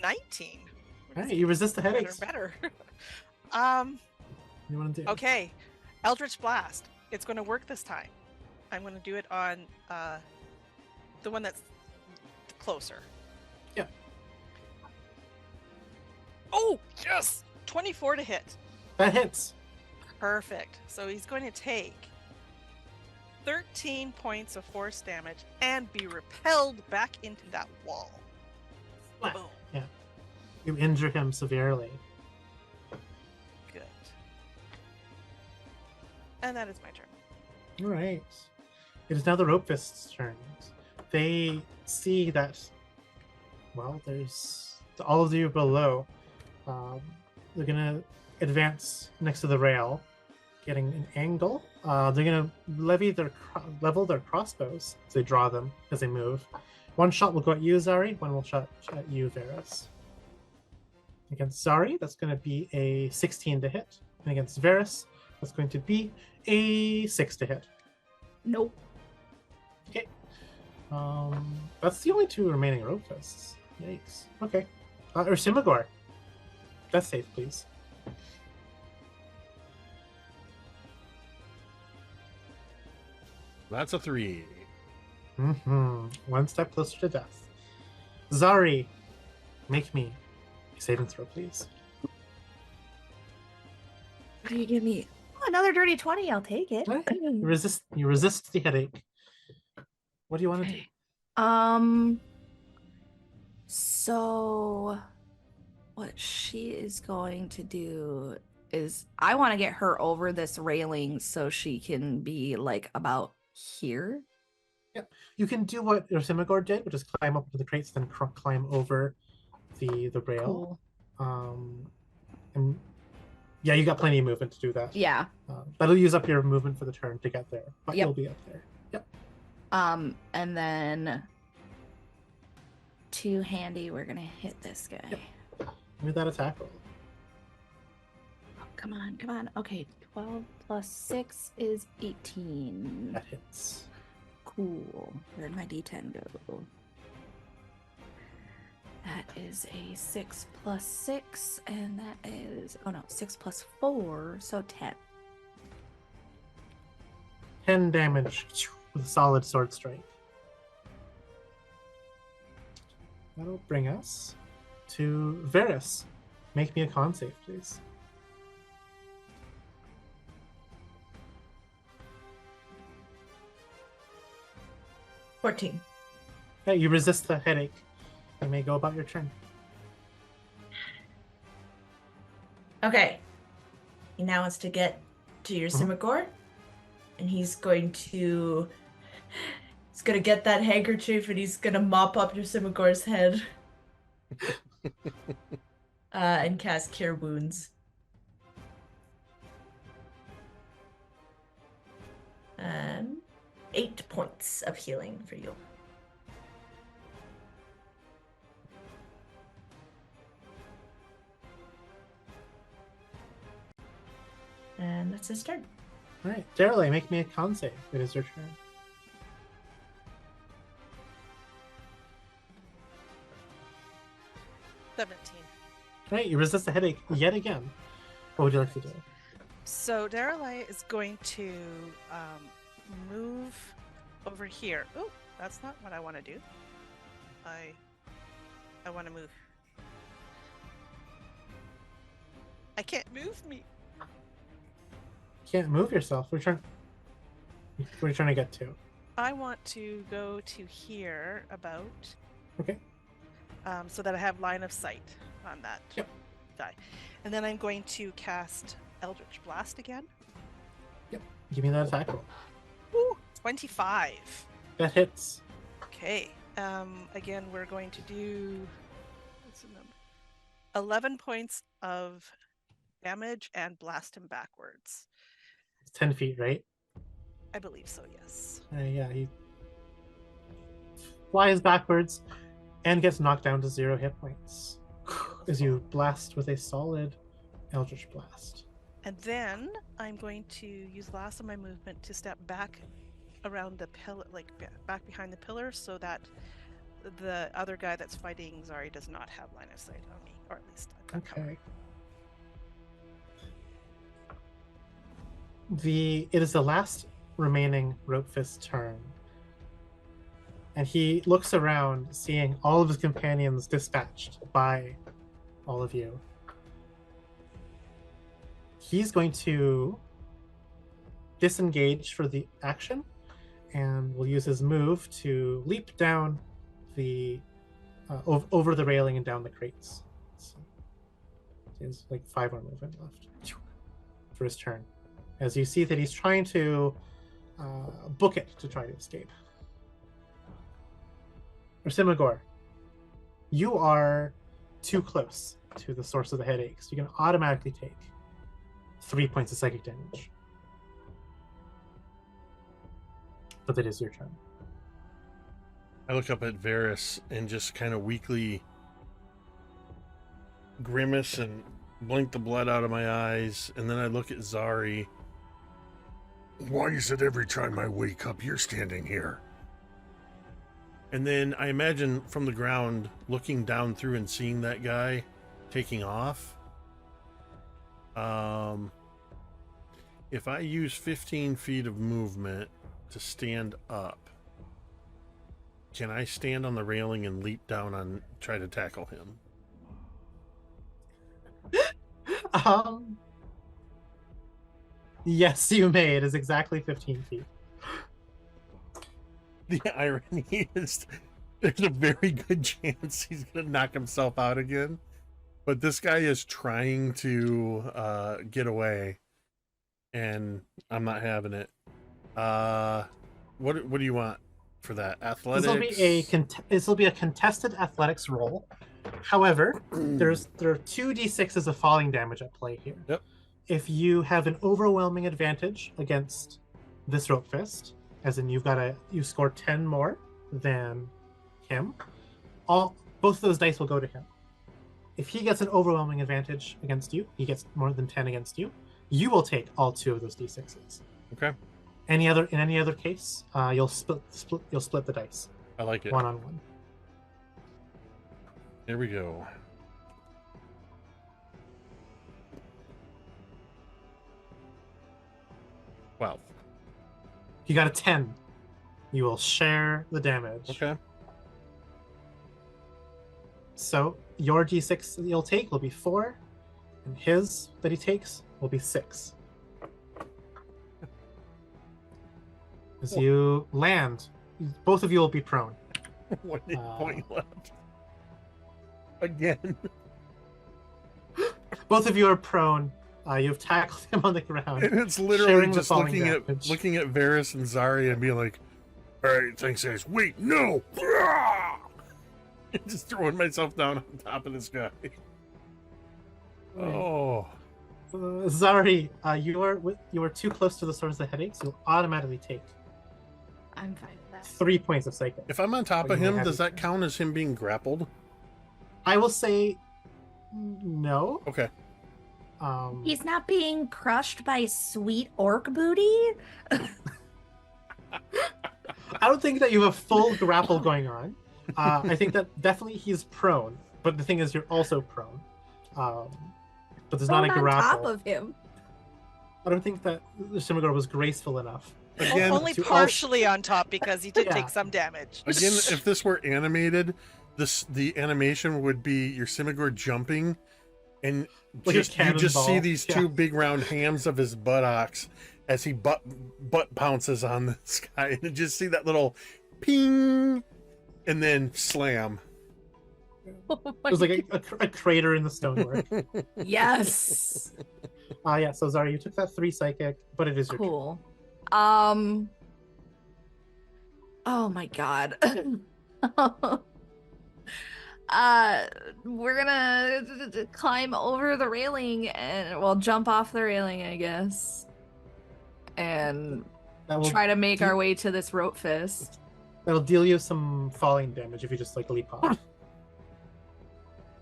19. All right, you resist the headaches. Better. You want to do? Okay. Eldritch Blast. It's going to work this time. I'm going to do it on the one that's closer. Yeah. Oh, yes! 24 to hit. That hits. Perfect. So he's going to take 13 points of force damage and be repelled back into that wall. Splat. Boom. Yeah. You injure him severely. Good. And that is my turn. All right. It is now the Rope Fist's turn. They see that, well, there's all of you below. They're going to advance next to the rail, getting an angle. They're going to level their crossbows as they draw them, as they move. One shot will go at you, Zaari. One will shot at you, Veris. Against Zaari, that's going to be a 16 to hit. And against Veris, that's going to be a 6 to hit. Nope. Okay. That's the only two remaining rope fists. Yikes. Okay. Yrsimagor. Death save, please. That's a 3. One step closer to death. Zaari, make me a saving throw, please. What do you give me? Oh, another dirty 20. I'll take it. All right. You resist the headache. What do you want to do? So what she is going to do is I want to get her over this railing so she can be like about here. You can do what Yrsimagor did, which is climb up to the crates, then climb over the rail. Cool. And yeah, you got plenty of movement to do that. Yeah. That'll use up your movement for the turn to get there, but Yep. you'll be up there. Yep. And then two handy, we're gonna hit this guy. Yep. Give me that attack roll. Oh, come on. Okay, 12 plus 6 is 18. That hits. Cool. Where'd my D10 go? That is a 6 plus 6, and that is 6 plus 4, so 10. 10 damage with a solid sword strike. That'll bring us to Veris. Make me a con save, please. $14. Okay, you resist the headache. You may go about your turn. Okay. He now wants to get to Yrsimagor. And he's going to get that handkerchief and he's gonna mop up Yrsimagor's head. And cast Cure Wounds. 8 points of healing for you. And that's his turn. All right, Daeralei, make me a con save. It is your turn. $17. All right, you resist the headache yet again. What would you like to do? So Daeralei is going to move over here. Oh, that's not what I want to do. I want to move. I can't move me. You can't move yourself. What are you trying to get to? I want to go to here about. Okay. So that I have line of sight on that Yep. guy. And then I'm going to cast Eldritch Blast again. Yep. Give me that attack roll. Ooh, 25. That hits. Okay. Again, we're going to do what's the number? 11 points of damage and blast him backwards. It's 10 feet, right? I believe so, yes. Yeah, he flies backwards and gets knocked down to 0 hit points as you blast with a solid Eldritch Blast. And then I'm going to use the last of my movement to step back around the pillar, like back behind the pillar, so that the other guy that's fighting Zaari does not have line of sight on me, or at least I've got cover. Okay. It is the last remaining Rope Fist turn. And he looks around, seeing all of his companions dispatched by all of you. He's going to disengage for the action and will use his move to leap down the over the railing and down the crates. So he has like 5 more movement left for his turn. As you see that he's trying to book it to try to escape. Yrsimagor, you are too close to the source of the headaches. You can automatically take 3 points of psychic damage. But it is your turn. I look up at Veris and just kind of weakly grimace and blink the blood out of my eyes, and then I look at Zaari. Why is it every time I wake up you're standing here? And then I imagine from the ground looking down through and seeing that guy taking off. If I use 15 feet of movement to stand up, can I stand on the railing and leap down and try to tackle him? Yes, you may. It is exactly 15 feet. The irony is there's a very good chance he's going to knock himself out again. But this guy is trying to get away, and I'm not having it. What do you want for that? Athletics? This will be a contested athletics roll. However, there are 2 d6s of falling damage at play here. Yep. If you have an overwhelming advantage against this rope fist, as in you score 10 more than him, both of those dice will go to him. If he gets an overwhelming advantage against you, he gets more than 10 against you, you will take all 2 of those d6s. Okay. In any other case, you'll split the dice. I like it. 1-on-1. Here we go. Wow. If you got a 10, you will share the damage. Okay. So your d6 that you'll take will be 4, and his that he takes will be 6. As you land, both of you will be prone. 1 hit point left. Again. Both of you are prone. You've tackled him on the ground. And it's literally sharing the just falling looking at Veris and Zaari and being like, all right, thanks guys. Wait, no. Just throwing myself down on top of this guy. Oh. Zaari, you are too close to the source of the headaches. You'll automatically take I'm fine with that. 3 points of psychic. If I'm on top Or of you may him, have does to- that count as him being grappled? I will say no. Okay. He's not being crushed by sweet orc booty. I don't think that you have full grapple going on. I think that definitely he's prone, but the thing is, you're also prone. But there's not a Thrown on grapple. top of him. I don't think that Yrsimagor was graceful enough. Again, Only to partially on top because he did Yeah. take some damage. Again, if this were animated, the animation would be Yrsimagor jumping, and Like a you just see cannonball. these Yeah. 2 big round hams of his buttocks as he butt pounces on this guy, and you just see that little ping, and then slam. Oh It was like a crater in the stonework. Yes. Yeah, so Zaari, you took that 3 psychic, but it is your turn. Cool. Oh my god. We're gonna climb over the railing and jump off the railing, I guess, and That will, try to make our way to this rope fist. that'll deal you some falling damage if you just like leap off.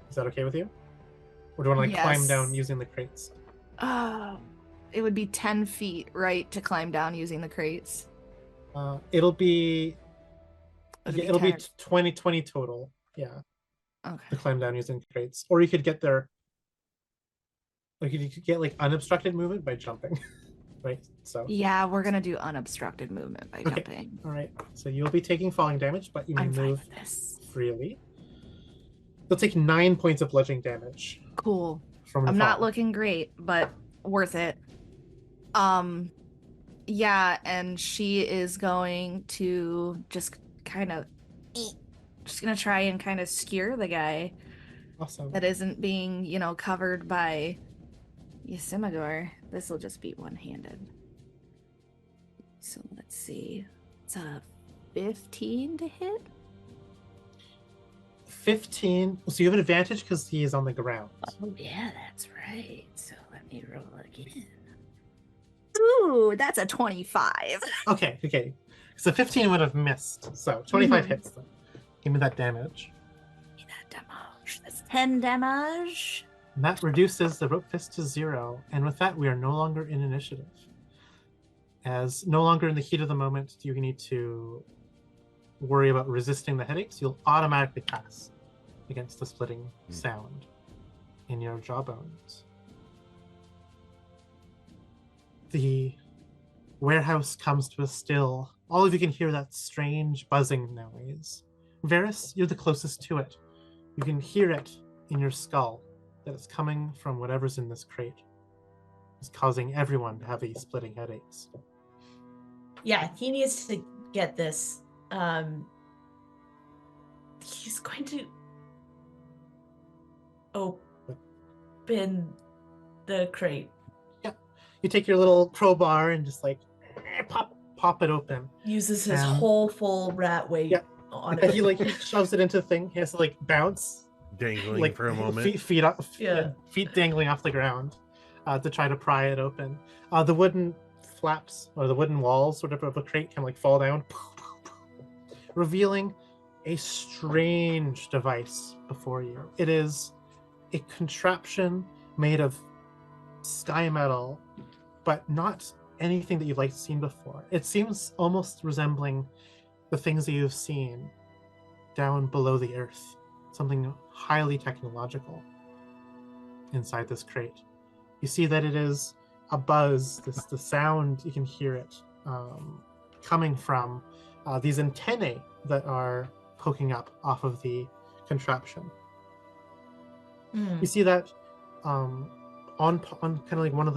Is that okay with you? Or do you want to climb Yes. down using the crates? It would be 10 feet, right, to climb down using the crates. It'll be It'd yeah, be it'll be 10. 20 total. Yeah, to Okay. climb down using crates, or you could get there. Like you could get like unobstructed movement by jumping, right? So Yeah, we're gonna do unobstructed movement by Okay. jumping. all right, so you'll be taking falling damage, but you may I'm fine move with this. freely. You'll take 9 points of bludgeoning damage Cool. from the I'm not fall. looking great, but worth it. Yeah, and she is going to just kind of, just gonna try and kind of skewer the guy Awesome. that isn't being, covered by Yrsimagor. This will just be one-handed. So let's see. It's a 15 to hit. 15. So you have an advantage because he is on the ground. Oh yeah, that's right. So let me roll again. Ooh, that's a 25. Okay. So 15 would have missed. So 25 hits them. Give me that damage. Give me that damage. That's 10 damage. And that reduces the rope fist to 0. And with that, we are no longer in initiative. As no longer in the heat of the moment, do you need to worry about resisting the headaches? You'll automatically pass against the splitting sound in your jawbones. The warehouse comes to a still. All of you can hear that strange buzzing noise. Veris, you're the closest to it. You can hear it in your skull, that it's coming from whatever's in this crate. It's causing everyone to have these splitting headaches. Yeah, he needs to get this. He's going to open the crate. Yeah. You take your little crowbar and just pop it open. Uses his whole full rat weight on it. He shoves it into the thing. He has to bounce. Dangling for a moment. Feet dangling off the ground to try to pry it open. The wooden flaps or the wooden walls of the crate can fall down, revealing a strange device before you. It is a contraption made of Skymetal, but not anything that you've seen before. It seems almost resembling the things that you've seen down below the earth. Something highly technological inside this crate. You see that it is a buzz, the sound, you can hear it coming from these antennae that are poking up off of the contraption. You see that on kind of one of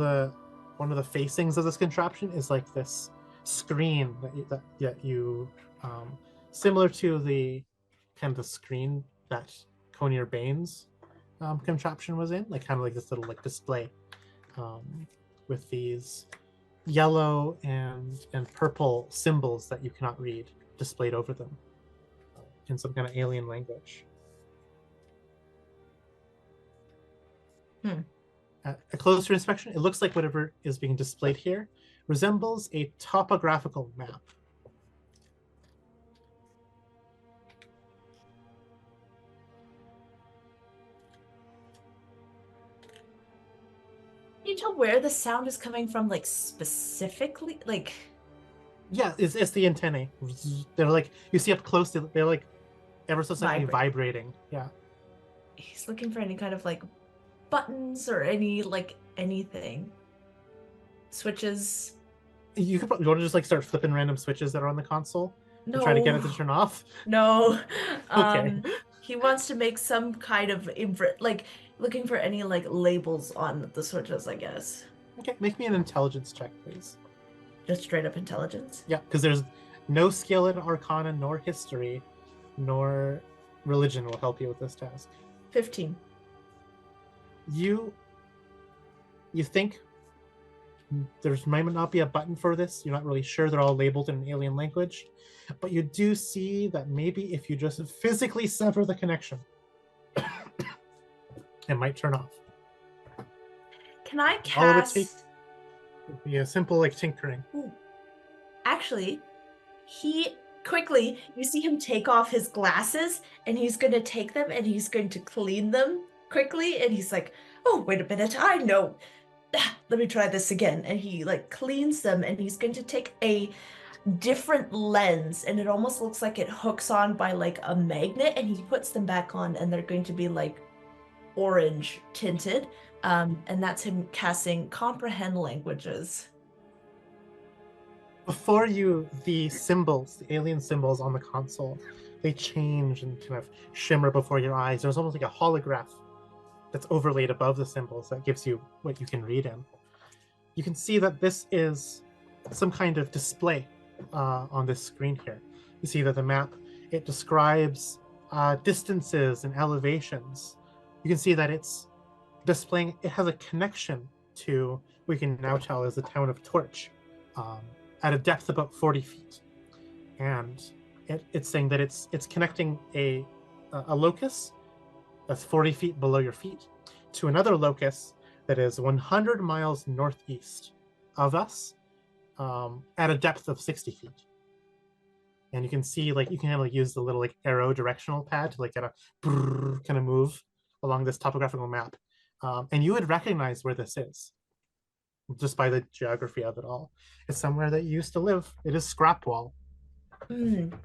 the facings of this contraption is this screen that you similar to the kind of the screen that Conjuring Bane's contraption was in, this little display with these yellow and purple symbols that you cannot read displayed over them in some kind of alien language. At a closer inspection, it looks like whatever is being displayed here resembles a topographical map. Can you tell where the sound is coming from, specifically? Yeah, it's the antennae. They're you see up close, they're ever so slightly vibrating. Yeah. He's looking for any kind of buttons or any anything. Switches. You want to just start flipping random switches that are on the console? No. To try to get it to turn off? No. Okay. He wants to make some kind of looking for any labels on the switches, I guess. Okay, make me an intelligence check, please. Just straight up intelligence? Yeah, because there's no skill in Arcana, nor history, nor religion will help you with this task. 15. You think there might not be a button for this. You're not really sure. They're all labeled in an alien language. But you do see that maybe if you just physically sever the connection, it might turn off. Can I cast... All it would take would be a simple tinkering. Ooh. Actually, you see him take off his glasses, and he's going to take them, and he's going to clean them quickly, and he's like, oh, wait a minute, I know. Let me try this again. And he cleans them, and he's going to take a different lens, and it almost looks like it hooks on by a magnet, and he puts them back on, and they're going to be orange tinted, and that's him casting comprehend languages. Before you, the alien symbols on the console, they change and kind of shimmer before your eyes. There's almost like a holograph that's overlaid above the symbols that gives you what you can read in. You can see that this is some kind of display on this screen here. You see that the map, it describes distances and elevations. You can see that it's displaying, it has a connection to, we can now tell is the town of Torch, at a depth about 40 feet. And it's saying that it's connecting a locus that's 40 feet below your feet to another locus that is 100 miles northeast of us, at a depth of 60 feet. And you can see, like, you can kind of use the little like arrow directional pad to like get a kind of move along this topographical map. And you would recognize where this is just by the geography of it all. It's somewhere that you used to live. It is Scrapwall.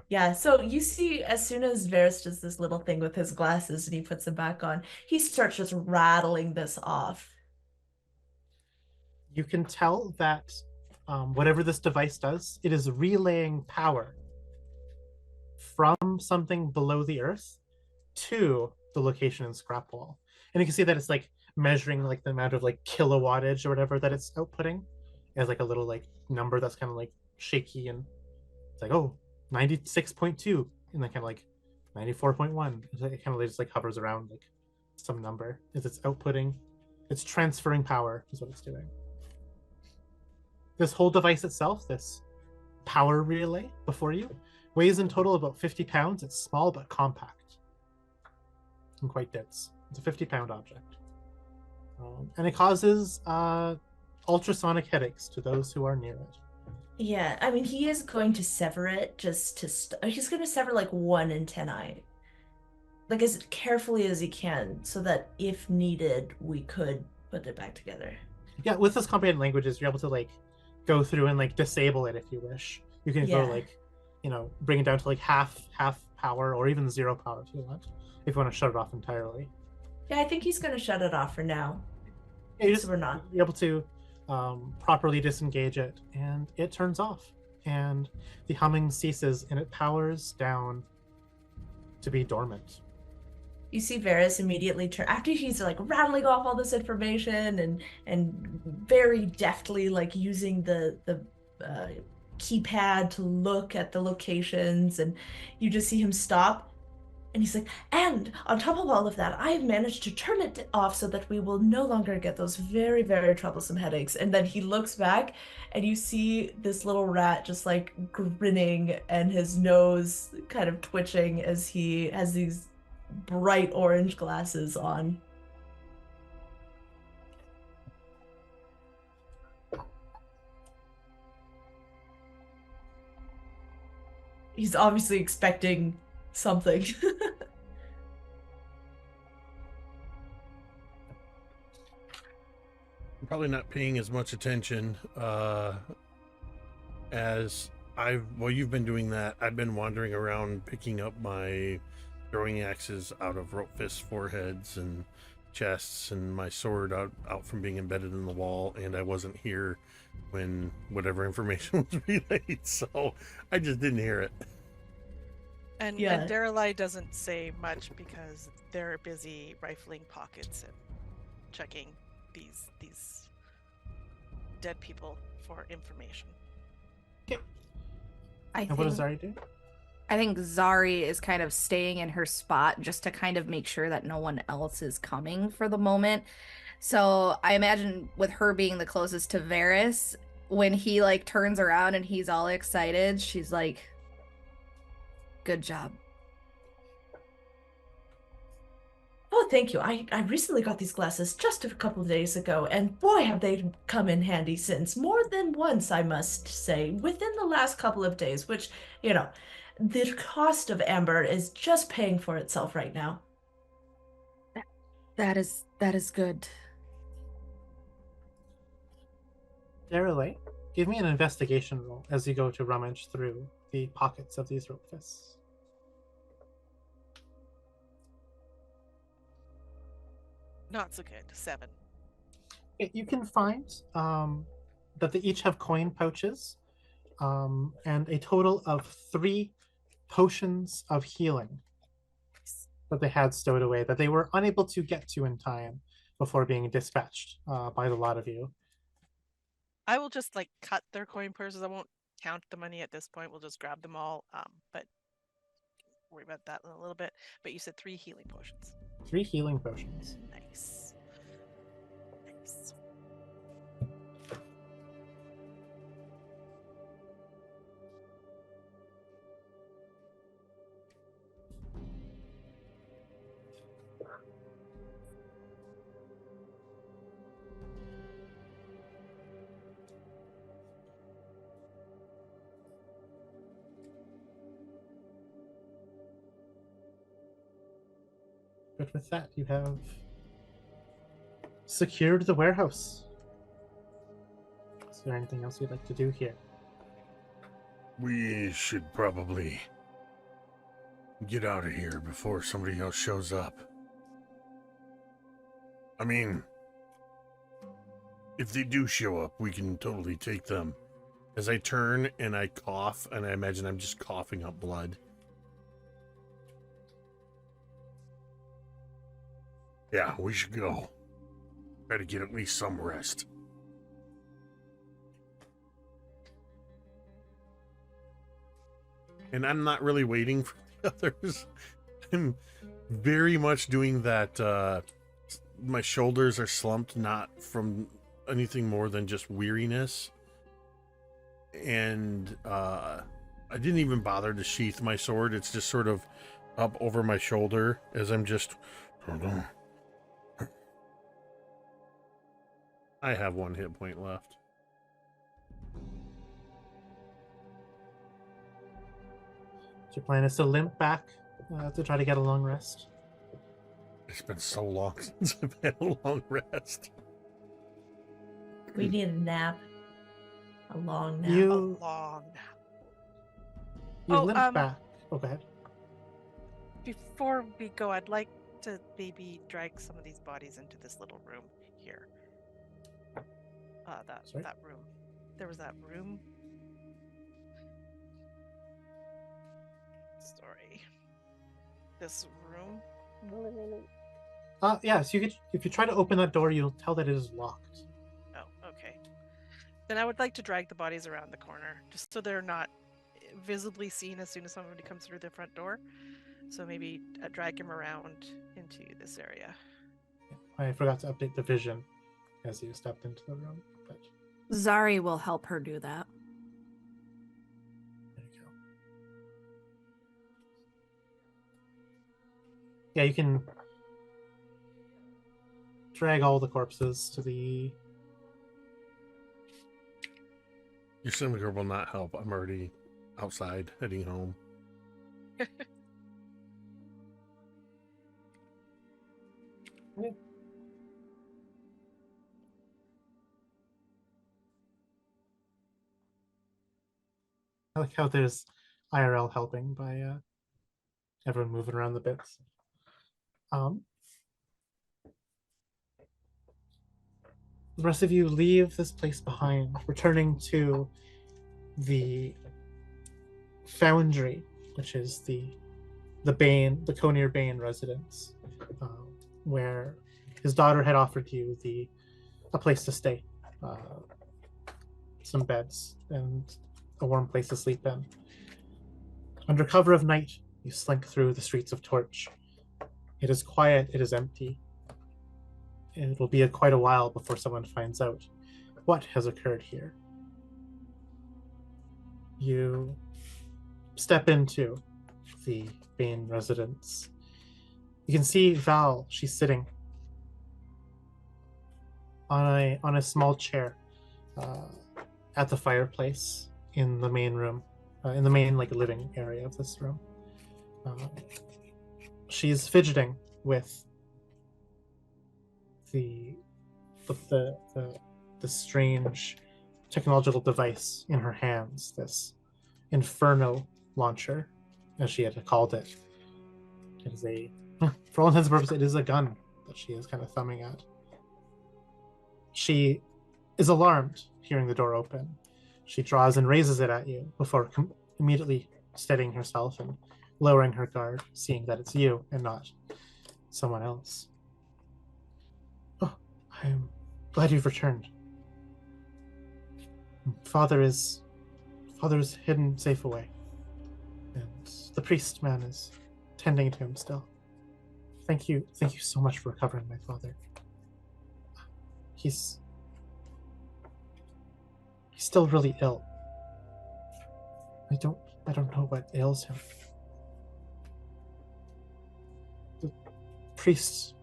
Yeah, so you see, as soon as Veris does this little thing with his glasses and he puts them back on, he starts just rattling this off. You can tell that whatever this device does, it is relaying power from something below the earth to the location in Scrapwall. And you can see that it's like measuring like the amount of like kilowattage or whatever that it's outputting. It has like a little like number that's kind of like shaky, and it's like, oh, 96.2, and then kind of like 94.1. It kind of just like hovers around like some number as it's outputting. It's transferring power is what it's doing. This whole device itself, this power relay before you, weighs in total about 50 pounds. It's small but compact and quite dense. It's a 50-pound object. And it causes ultrasonic headaches to those who are near it. Yeah, I mean, he is going to sever it just to he's going to sever like 1 antennae, like as carefully as he can, so that if needed, we could put it back together. Yeah, with this comprehensive languages, you're able to like go through and like disable it if you wish. You can go like, you know, bring it down to like half power or even 0 power if you want. If you want to shut it off entirely. Yeah, I think he's going to shut it off for now. Yeah, so we're not. You're able to properly disengage it, and it turns off, and the humming ceases, and it powers down to be dormant. You see Veris immediately turn, after he's like rattling off all this information and very deftly like using the keypad to look at the locations, and you just see him stop. And he's like, and on top of all of that, I have managed to turn it off so that we will no longer get those very, very troublesome headaches. And then he looks back, and you see this little rat just like grinning and his nose kind of twitching as he has these bright orange glasses on. He's obviously expecting something. I'm probably not paying as much attention as while you've been doing that. I've been wandering around picking up my throwing axes out of Ropefist's foreheads and chests, and my sword out from being embedded in the wall, and I wasn't here when whatever information was relayed, so I just didn't hear it. And Daeralei doesn't say much because they're busy rifling pockets and checking these dead people for information. Okay. And what does Zaari do? I think Zaari is kind of staying in her spot just to kind of make sure that no one else is coming for the moment. So I imagine with her being the closest to Veris, when he like turns around and he's all excited, she's like, good job. Oh, thank you. I recently got these glasses just a couple of days ago, and boy, have they come in handy since. More than once, I must say, within the last couple of days, which, you know, the cost of amber is just paying for itself right now. That is good. Daeralei, give me an investigation roll as you go to rummage through the pockets of these Ropefists. Not so good. 7. You can find that they each have coin pouches and a total of 3 potions of healing that they had stowed away that they were unable to get to in time before being dispatched by the lot of you. I will just like cut their coin purses. I won't count the money at this point. We'll just grab them all. But worry about that in a little bit. But you said 3 healing potions. 3 healing potions. Nice. Nice. But with that, you have secured the warehouse. Is there anything else you'd like to do here? We should probably get out of here before somebody else shows up. I mean, if they do show up, we can totally take them. As I turn and I cough, and I imagine I'm just coughing up blood. Yeah, we should go. Try to get at least some rest. And I'm not really waiting for the others. I'm very much doing that. My shoulders are slumped, not from anything more than just weariness. And I didn't even bother to sheath my sword. It's just sort of up over my shoulder as I'm just... I have 1 hit point left. Your plan is to limp back to try to get a long rest. It's been so long since I've had a long rest. We need a nap. A long nap. A You long. limp back. Oh, go ahead. Before we go, I'd like to maybe drag some of these bodies into this little room here. Sorry? That room. There was that room. Story. This room. Yes, you could. If you try to open that door, you'll tell that it is locked. Oh, okay. Then I would like to drag the bodies around the corner, just so they're not visibly seen as soon as somebody comes through the front door. So maybe drag him around into this area. I forgot to update the vision as you stepped into the room. But Zaari will help her do that. there you go. Yeah, you can drag all the corpses to the... Yrsimagor will not help. I'm already outside, heading home. I like how there's IRL helping by everyone moving around the bits. The rest of you leave this place behind, returning to the foundry, which is the Conir Bane residence, where his daughter had offered you a place to stay, some beds, and a warm place to sleep in. Under cover of night, you slink through the streets of Torch. It is quiet, it is empty. It will be quite a while before someone finds out what has occurred here. You step into the Bane residence. You can see Val. She's sitting on a small chair at the fireplace in the main room, in the main living area of this room. She's fidgeting with the strange technological device in her hands, this Inferno launcher, as she had called it. It is for all intents and purposes, it is a gun that she is kind of thumbing at. She is alarmed hearing the door open. She draws and raises it at you before immediately steadying herself and lowering her guard, seeing that it's you and not someone else. Oh, I'm glad you've returned. Father is hidden safe away, and the priest man is tending to him still. Thank you so much for recovering my father. He's still really ill. I don't know what ails him. The priest,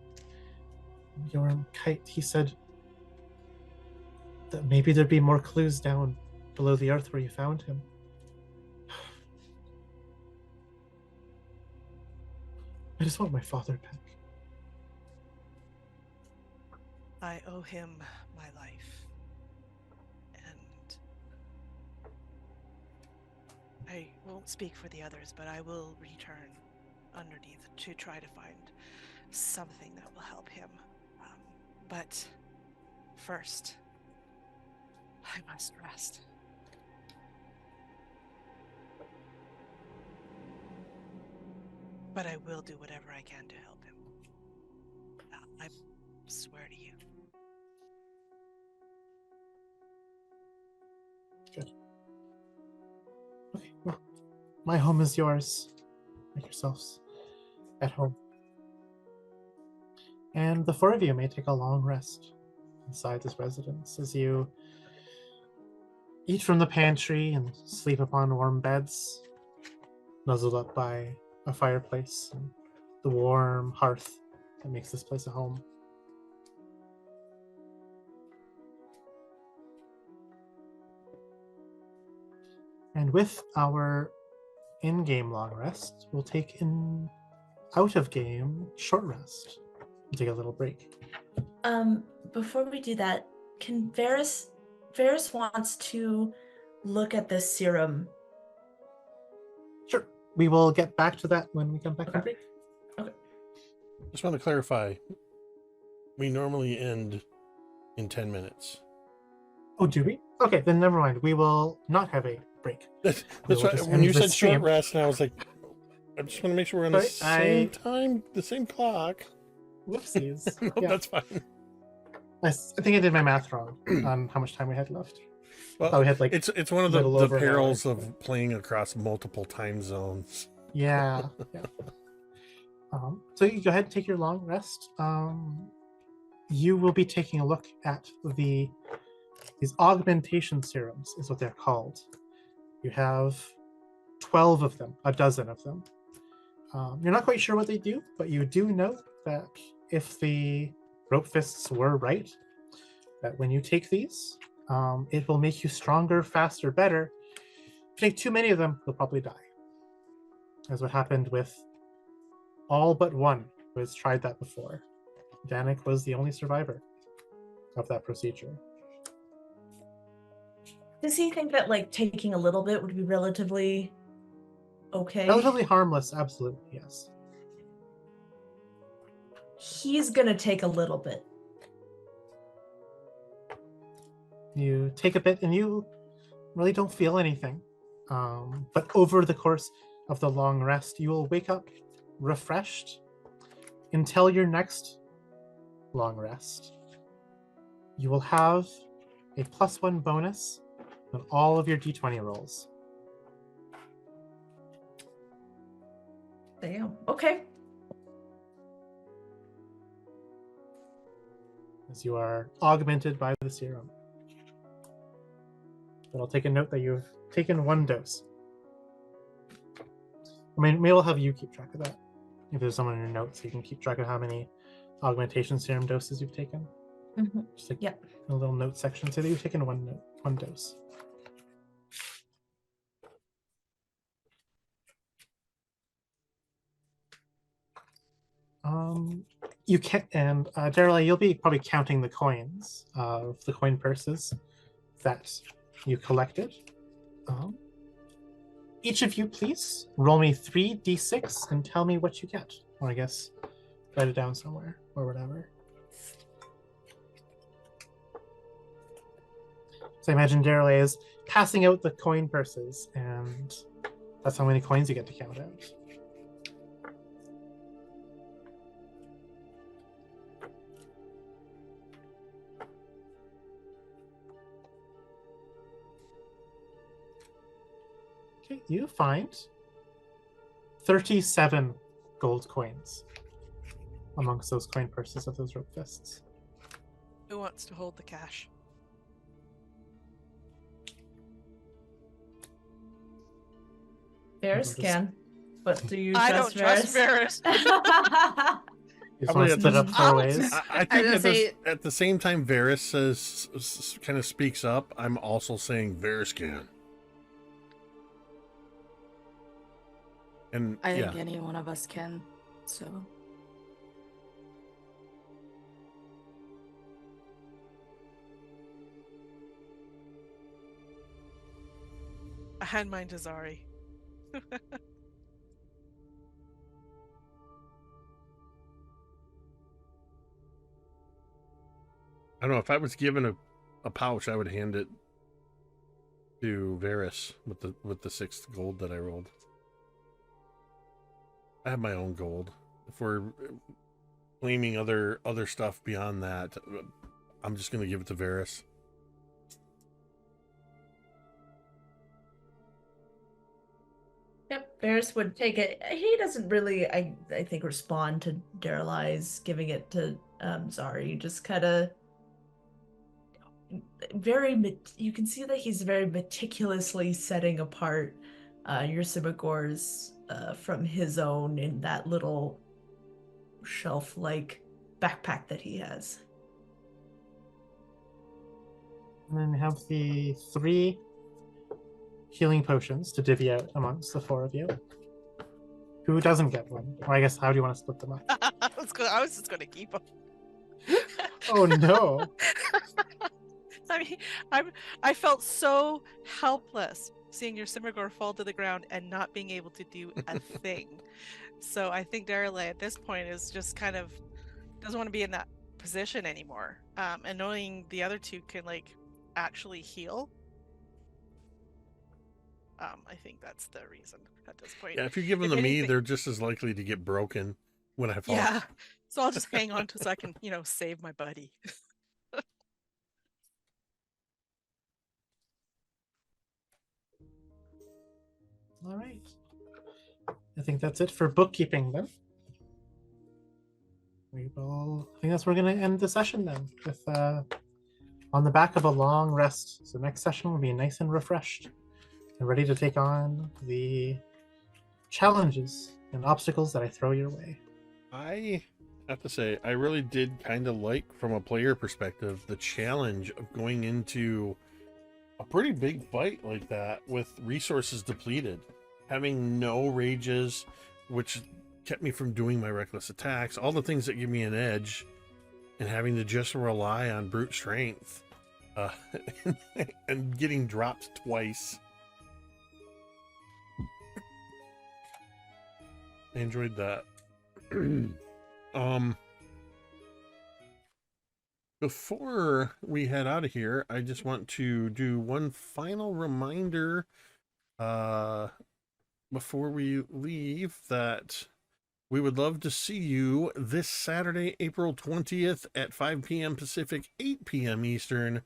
Yrm Kite, he said that maybe there'd be more clues down below the earth where you found him. I just want my father back. I owe him my life. And I won't speak for the others, but I will return underneath to try to find something that will help him. But first, I must rest. But I will do whatever I can to help him. I swear to you. Good. Okay, well, my home is yours. Make yourselves at home. And the four of you may take a long rest inside this residence as you eat from the pantry and sleep upon warm beds, nuzzled up by a fireplace and the warm hearth that makes this place a home. And with our in-game long rest, we'll take an out-of-game short rest. We'll take a little break. Before we do that, can Veris wants to look at this serum. Sure. We will get back to that when we come back from break. Just want to clarify. We normally end in 10 minutes. Oh, do we? Okay, then never mind. We will not have a break. That's We will why just when end you the said short stream. rest, and I was like, I just want to make sure we're on the Sorry, same time, the same clock. Whoopsies. No, Yeah. that's fine. I think I did my math wrong on how much time we had left. Well, Thought we had like it's one of the little over an perils hour. of playing across multiple time zones. Yeah. So you go ahead and take your long rest. You will be taking a look at these augmentation serums, is what they're called. You have 12 of them, a dozen of them. You're not quite sure what they do, but you do know that if the rope fists were right, that when you take these, it will make you stronger, faster, better. If you take too many of them, you'll probably die. As what happened with all but one who has tried that before. Danik was the only survivor of that procedure. Does he think that like taking a little bit would be relatively okay? Relatively harmless, absolutely, yes. He's gonna take a little bit. You take a bit and you really don't feel anything. But over the course of the long rest, you will wake up refreshed until your next long rest. You will have a +1 bonus on all of your d20 rolls. Damn. Okay. As you are augmented by the serum. But I'll take a note that you've taken 1 dose. I mean, maybe I'll have you keep track of that. If there's someone in your notes, you can keep track of how many augmentation serum doses you've taken. Mm-hmm. Just like Yep. a little note section, say that you've taken one dose. You can, and Daeralei, you'll be probably counting the coins of the coin purses that you collected. Each of you, please roll me 3d6 and tell me what you get, or I guess write it down somewhere or whatever. So I imagine Daeralei is passing out the coin purses, and that's how many coins you get to count out. Okay, you find 37 gold coins amongst those coin purses of those rope fists. Who wants to hold the cash? Veris Just- can. But do you I trust don't trust Veris? Veris. You just Probably want to at split up this- four ways. I think gonna say- at the same time Veris says, kind of speaks up, I'm also saying Veris can. And I yeah, think any one of us can. So I hand mine to Zaari. I don't know, if I was given a pouch, I would hand it to Veris with the 6 gold that I rolled. I have my own gold. If we're claiming other stuff beyond that, I'm just gonna give it to Veris. Yep, Veris would take it. He doesn't really, I think, respond to Daeralai's giving it to Zaari. Just kind of you can see that he's very meticulously setting apart Yrsimagor's from his own in that little shelf-like backpack that he has. And then have the 3 healing potions to divvy out amongst the 4 of you. Who doesn't get one? Or I guess, how do you want to split them up? I was just going to keep them. Oh no! I mean, I felt so helpless seeing Yrsimagor fall to the ground and not being able to do a thing. So I think Daeralei at this point is just kind of doesn't want to be in that position anymore. And knowing the other 2 can like actually heal. I think that's the reason at this point. Yeah, if you give them If to me, anything- they're just as likely to get broken when I fall. Yeah. So I'll just hang on to so I can, save my buddy. All right. I think that's it for bookkeeping then. I think that's where we're going to end the session then, with on the back of a long rest. So next session will be nice and refreshed and ready to take on the challenges and obstacles that I throw your way. I have to say, I really did kind of like, from a player perspective, the challenge of going into a pretty big fight like that with resources depleted, having no rages, which kept me from doing my reckless attacks, all the things that give me an edge, and having to just rely on brute strength, and getting dropped twice. I enjoyed that. Before we head out of here, I just want to do one final reminder before we leave, that we would love to see you this Saturday, April 20th at 5 p.m. Pacific, 8 p.m. Eastern,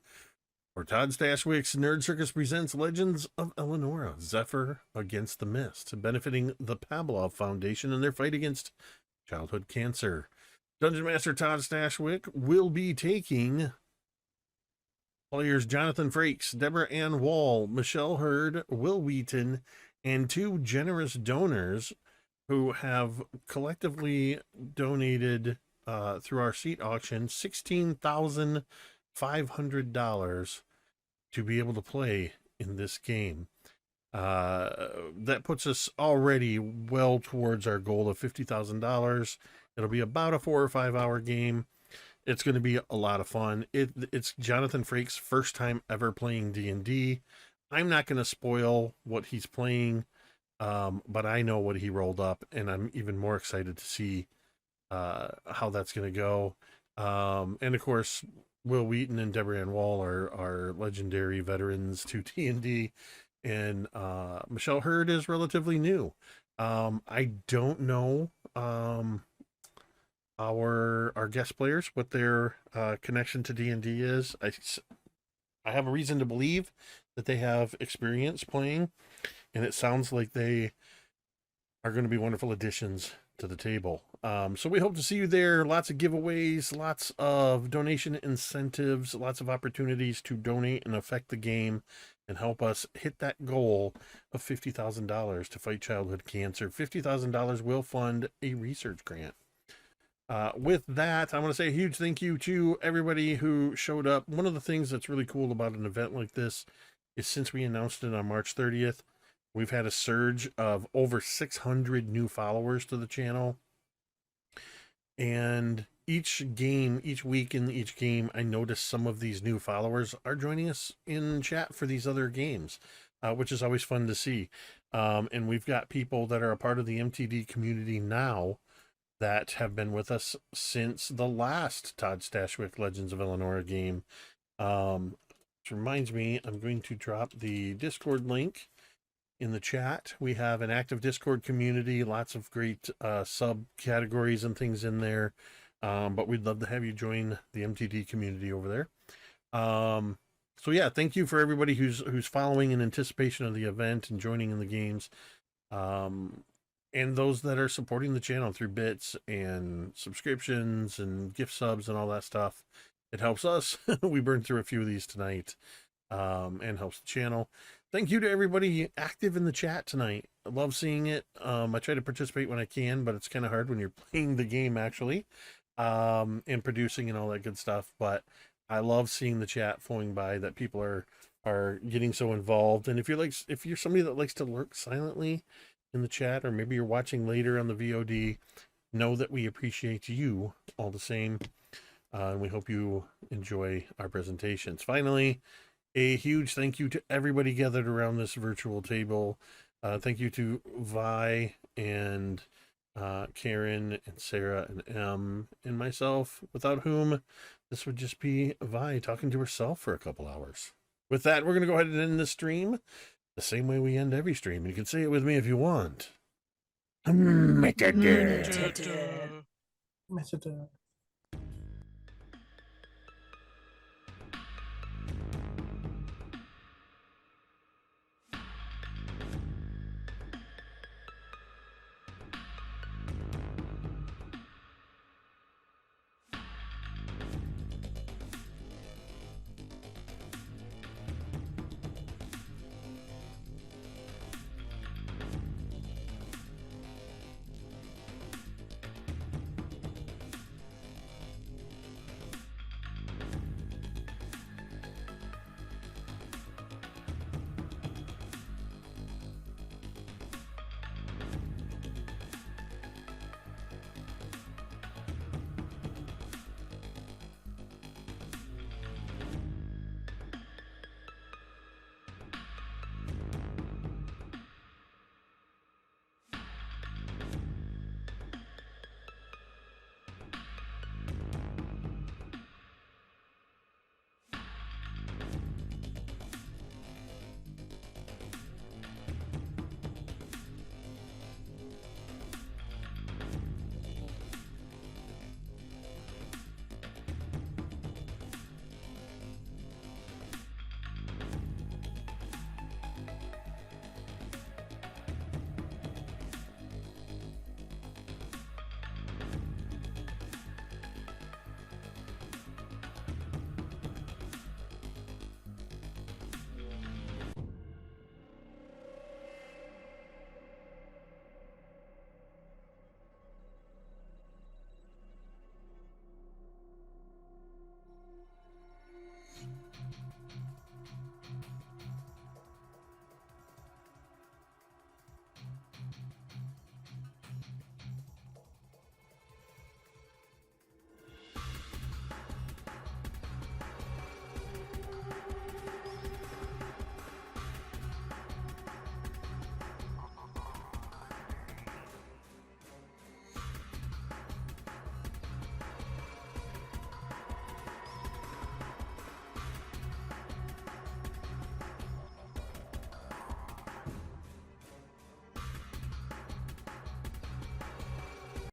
for Todd Stashwick's Nerd Circus presents Legends of Eleonora, Zephyr Against the Mist, benefiting the Pavlov Foundation in their fight against childhood cancer. Dungeon Master Todd Stashwick will be taking players Jonathan Frakes, Deborah Ann Wall, Michelle Hurd, Will Wheaton, and 2 generous donors who have collectively donated through our seat auction $16,500 to be able to play in this game. That puts us already well towards our goal of $50,000. It'll be about a 4 or 5 hour game. It's going to be a lot of fun. It's Jonathan Frakes' first time ever playing D&D. I'm not going to spoil what he's playing, but I know what he rolled up, and I'm even more excited to see how that's going to go. And of course, Will Wheaton and Deborah Ann Wall are legendary veterans to D&D, and Michelle Hurd is relatively new. I don't know our guest players, what their connection to D&D is. I have a reason to believe that they have experience playing, and it sounds like they are going to be wonderful additions to the table. So we hope to see you there. Lots of giveaways, lots of donation incentives, lots of opportunities to donate and affect the game and help us hit that goal of $50,000 to fight childhood cancer. $50,000 will fund a research grant. With that, I want to say a huge thank you to everybody who showed up. One of the things that's really cool about an event like this is since we announced it on March 30th, we've had a surge of over 600 new followers to the channel. And each week in each game, I notice some of these new followers are joining us in chat for these other games, which is always fun to see. And we've got people that are a part of the MTD community now that have been with us since the last Todd Stashwick Legends of Eleanor game. Which reminds me, I'm going to drop the Discord link in the chat. We have an active Discord community, lots of great subcategories and things in there. But we'd love to have you join the MTD community over there. So yeah, thank you for everybody who's following in anticipation of the event and joining in the games. And those that are supporting the channel through bits and subscriptions and gift subs and all that stuff. It helps us. We burned through a few of these tonight, and helps the channel. Thank you to everybody active in the chat tonight. I love seeing it. I try to participate when I can, but it's kind of hard when you're playing the game actually, and producing and all that good stuff. But I love seeing the chat flowing by, that people are getting so involved. And if you're somebody that likes to lurk silently in the chat, or maybe you're watching later on the VOD, know that we appreciate you all the same. And we hope you enjoy our presentations. Finally, a huge thank you to everybody gathered around this virtual table. Thank you to Vi and Kaeryn and Sara and Em and myself, without whom this would just be Vi talking to herself for a couple hours. With that, we're going to go ahead and end the stream the same way we end every stream. You can say it with me if you want. Metadata.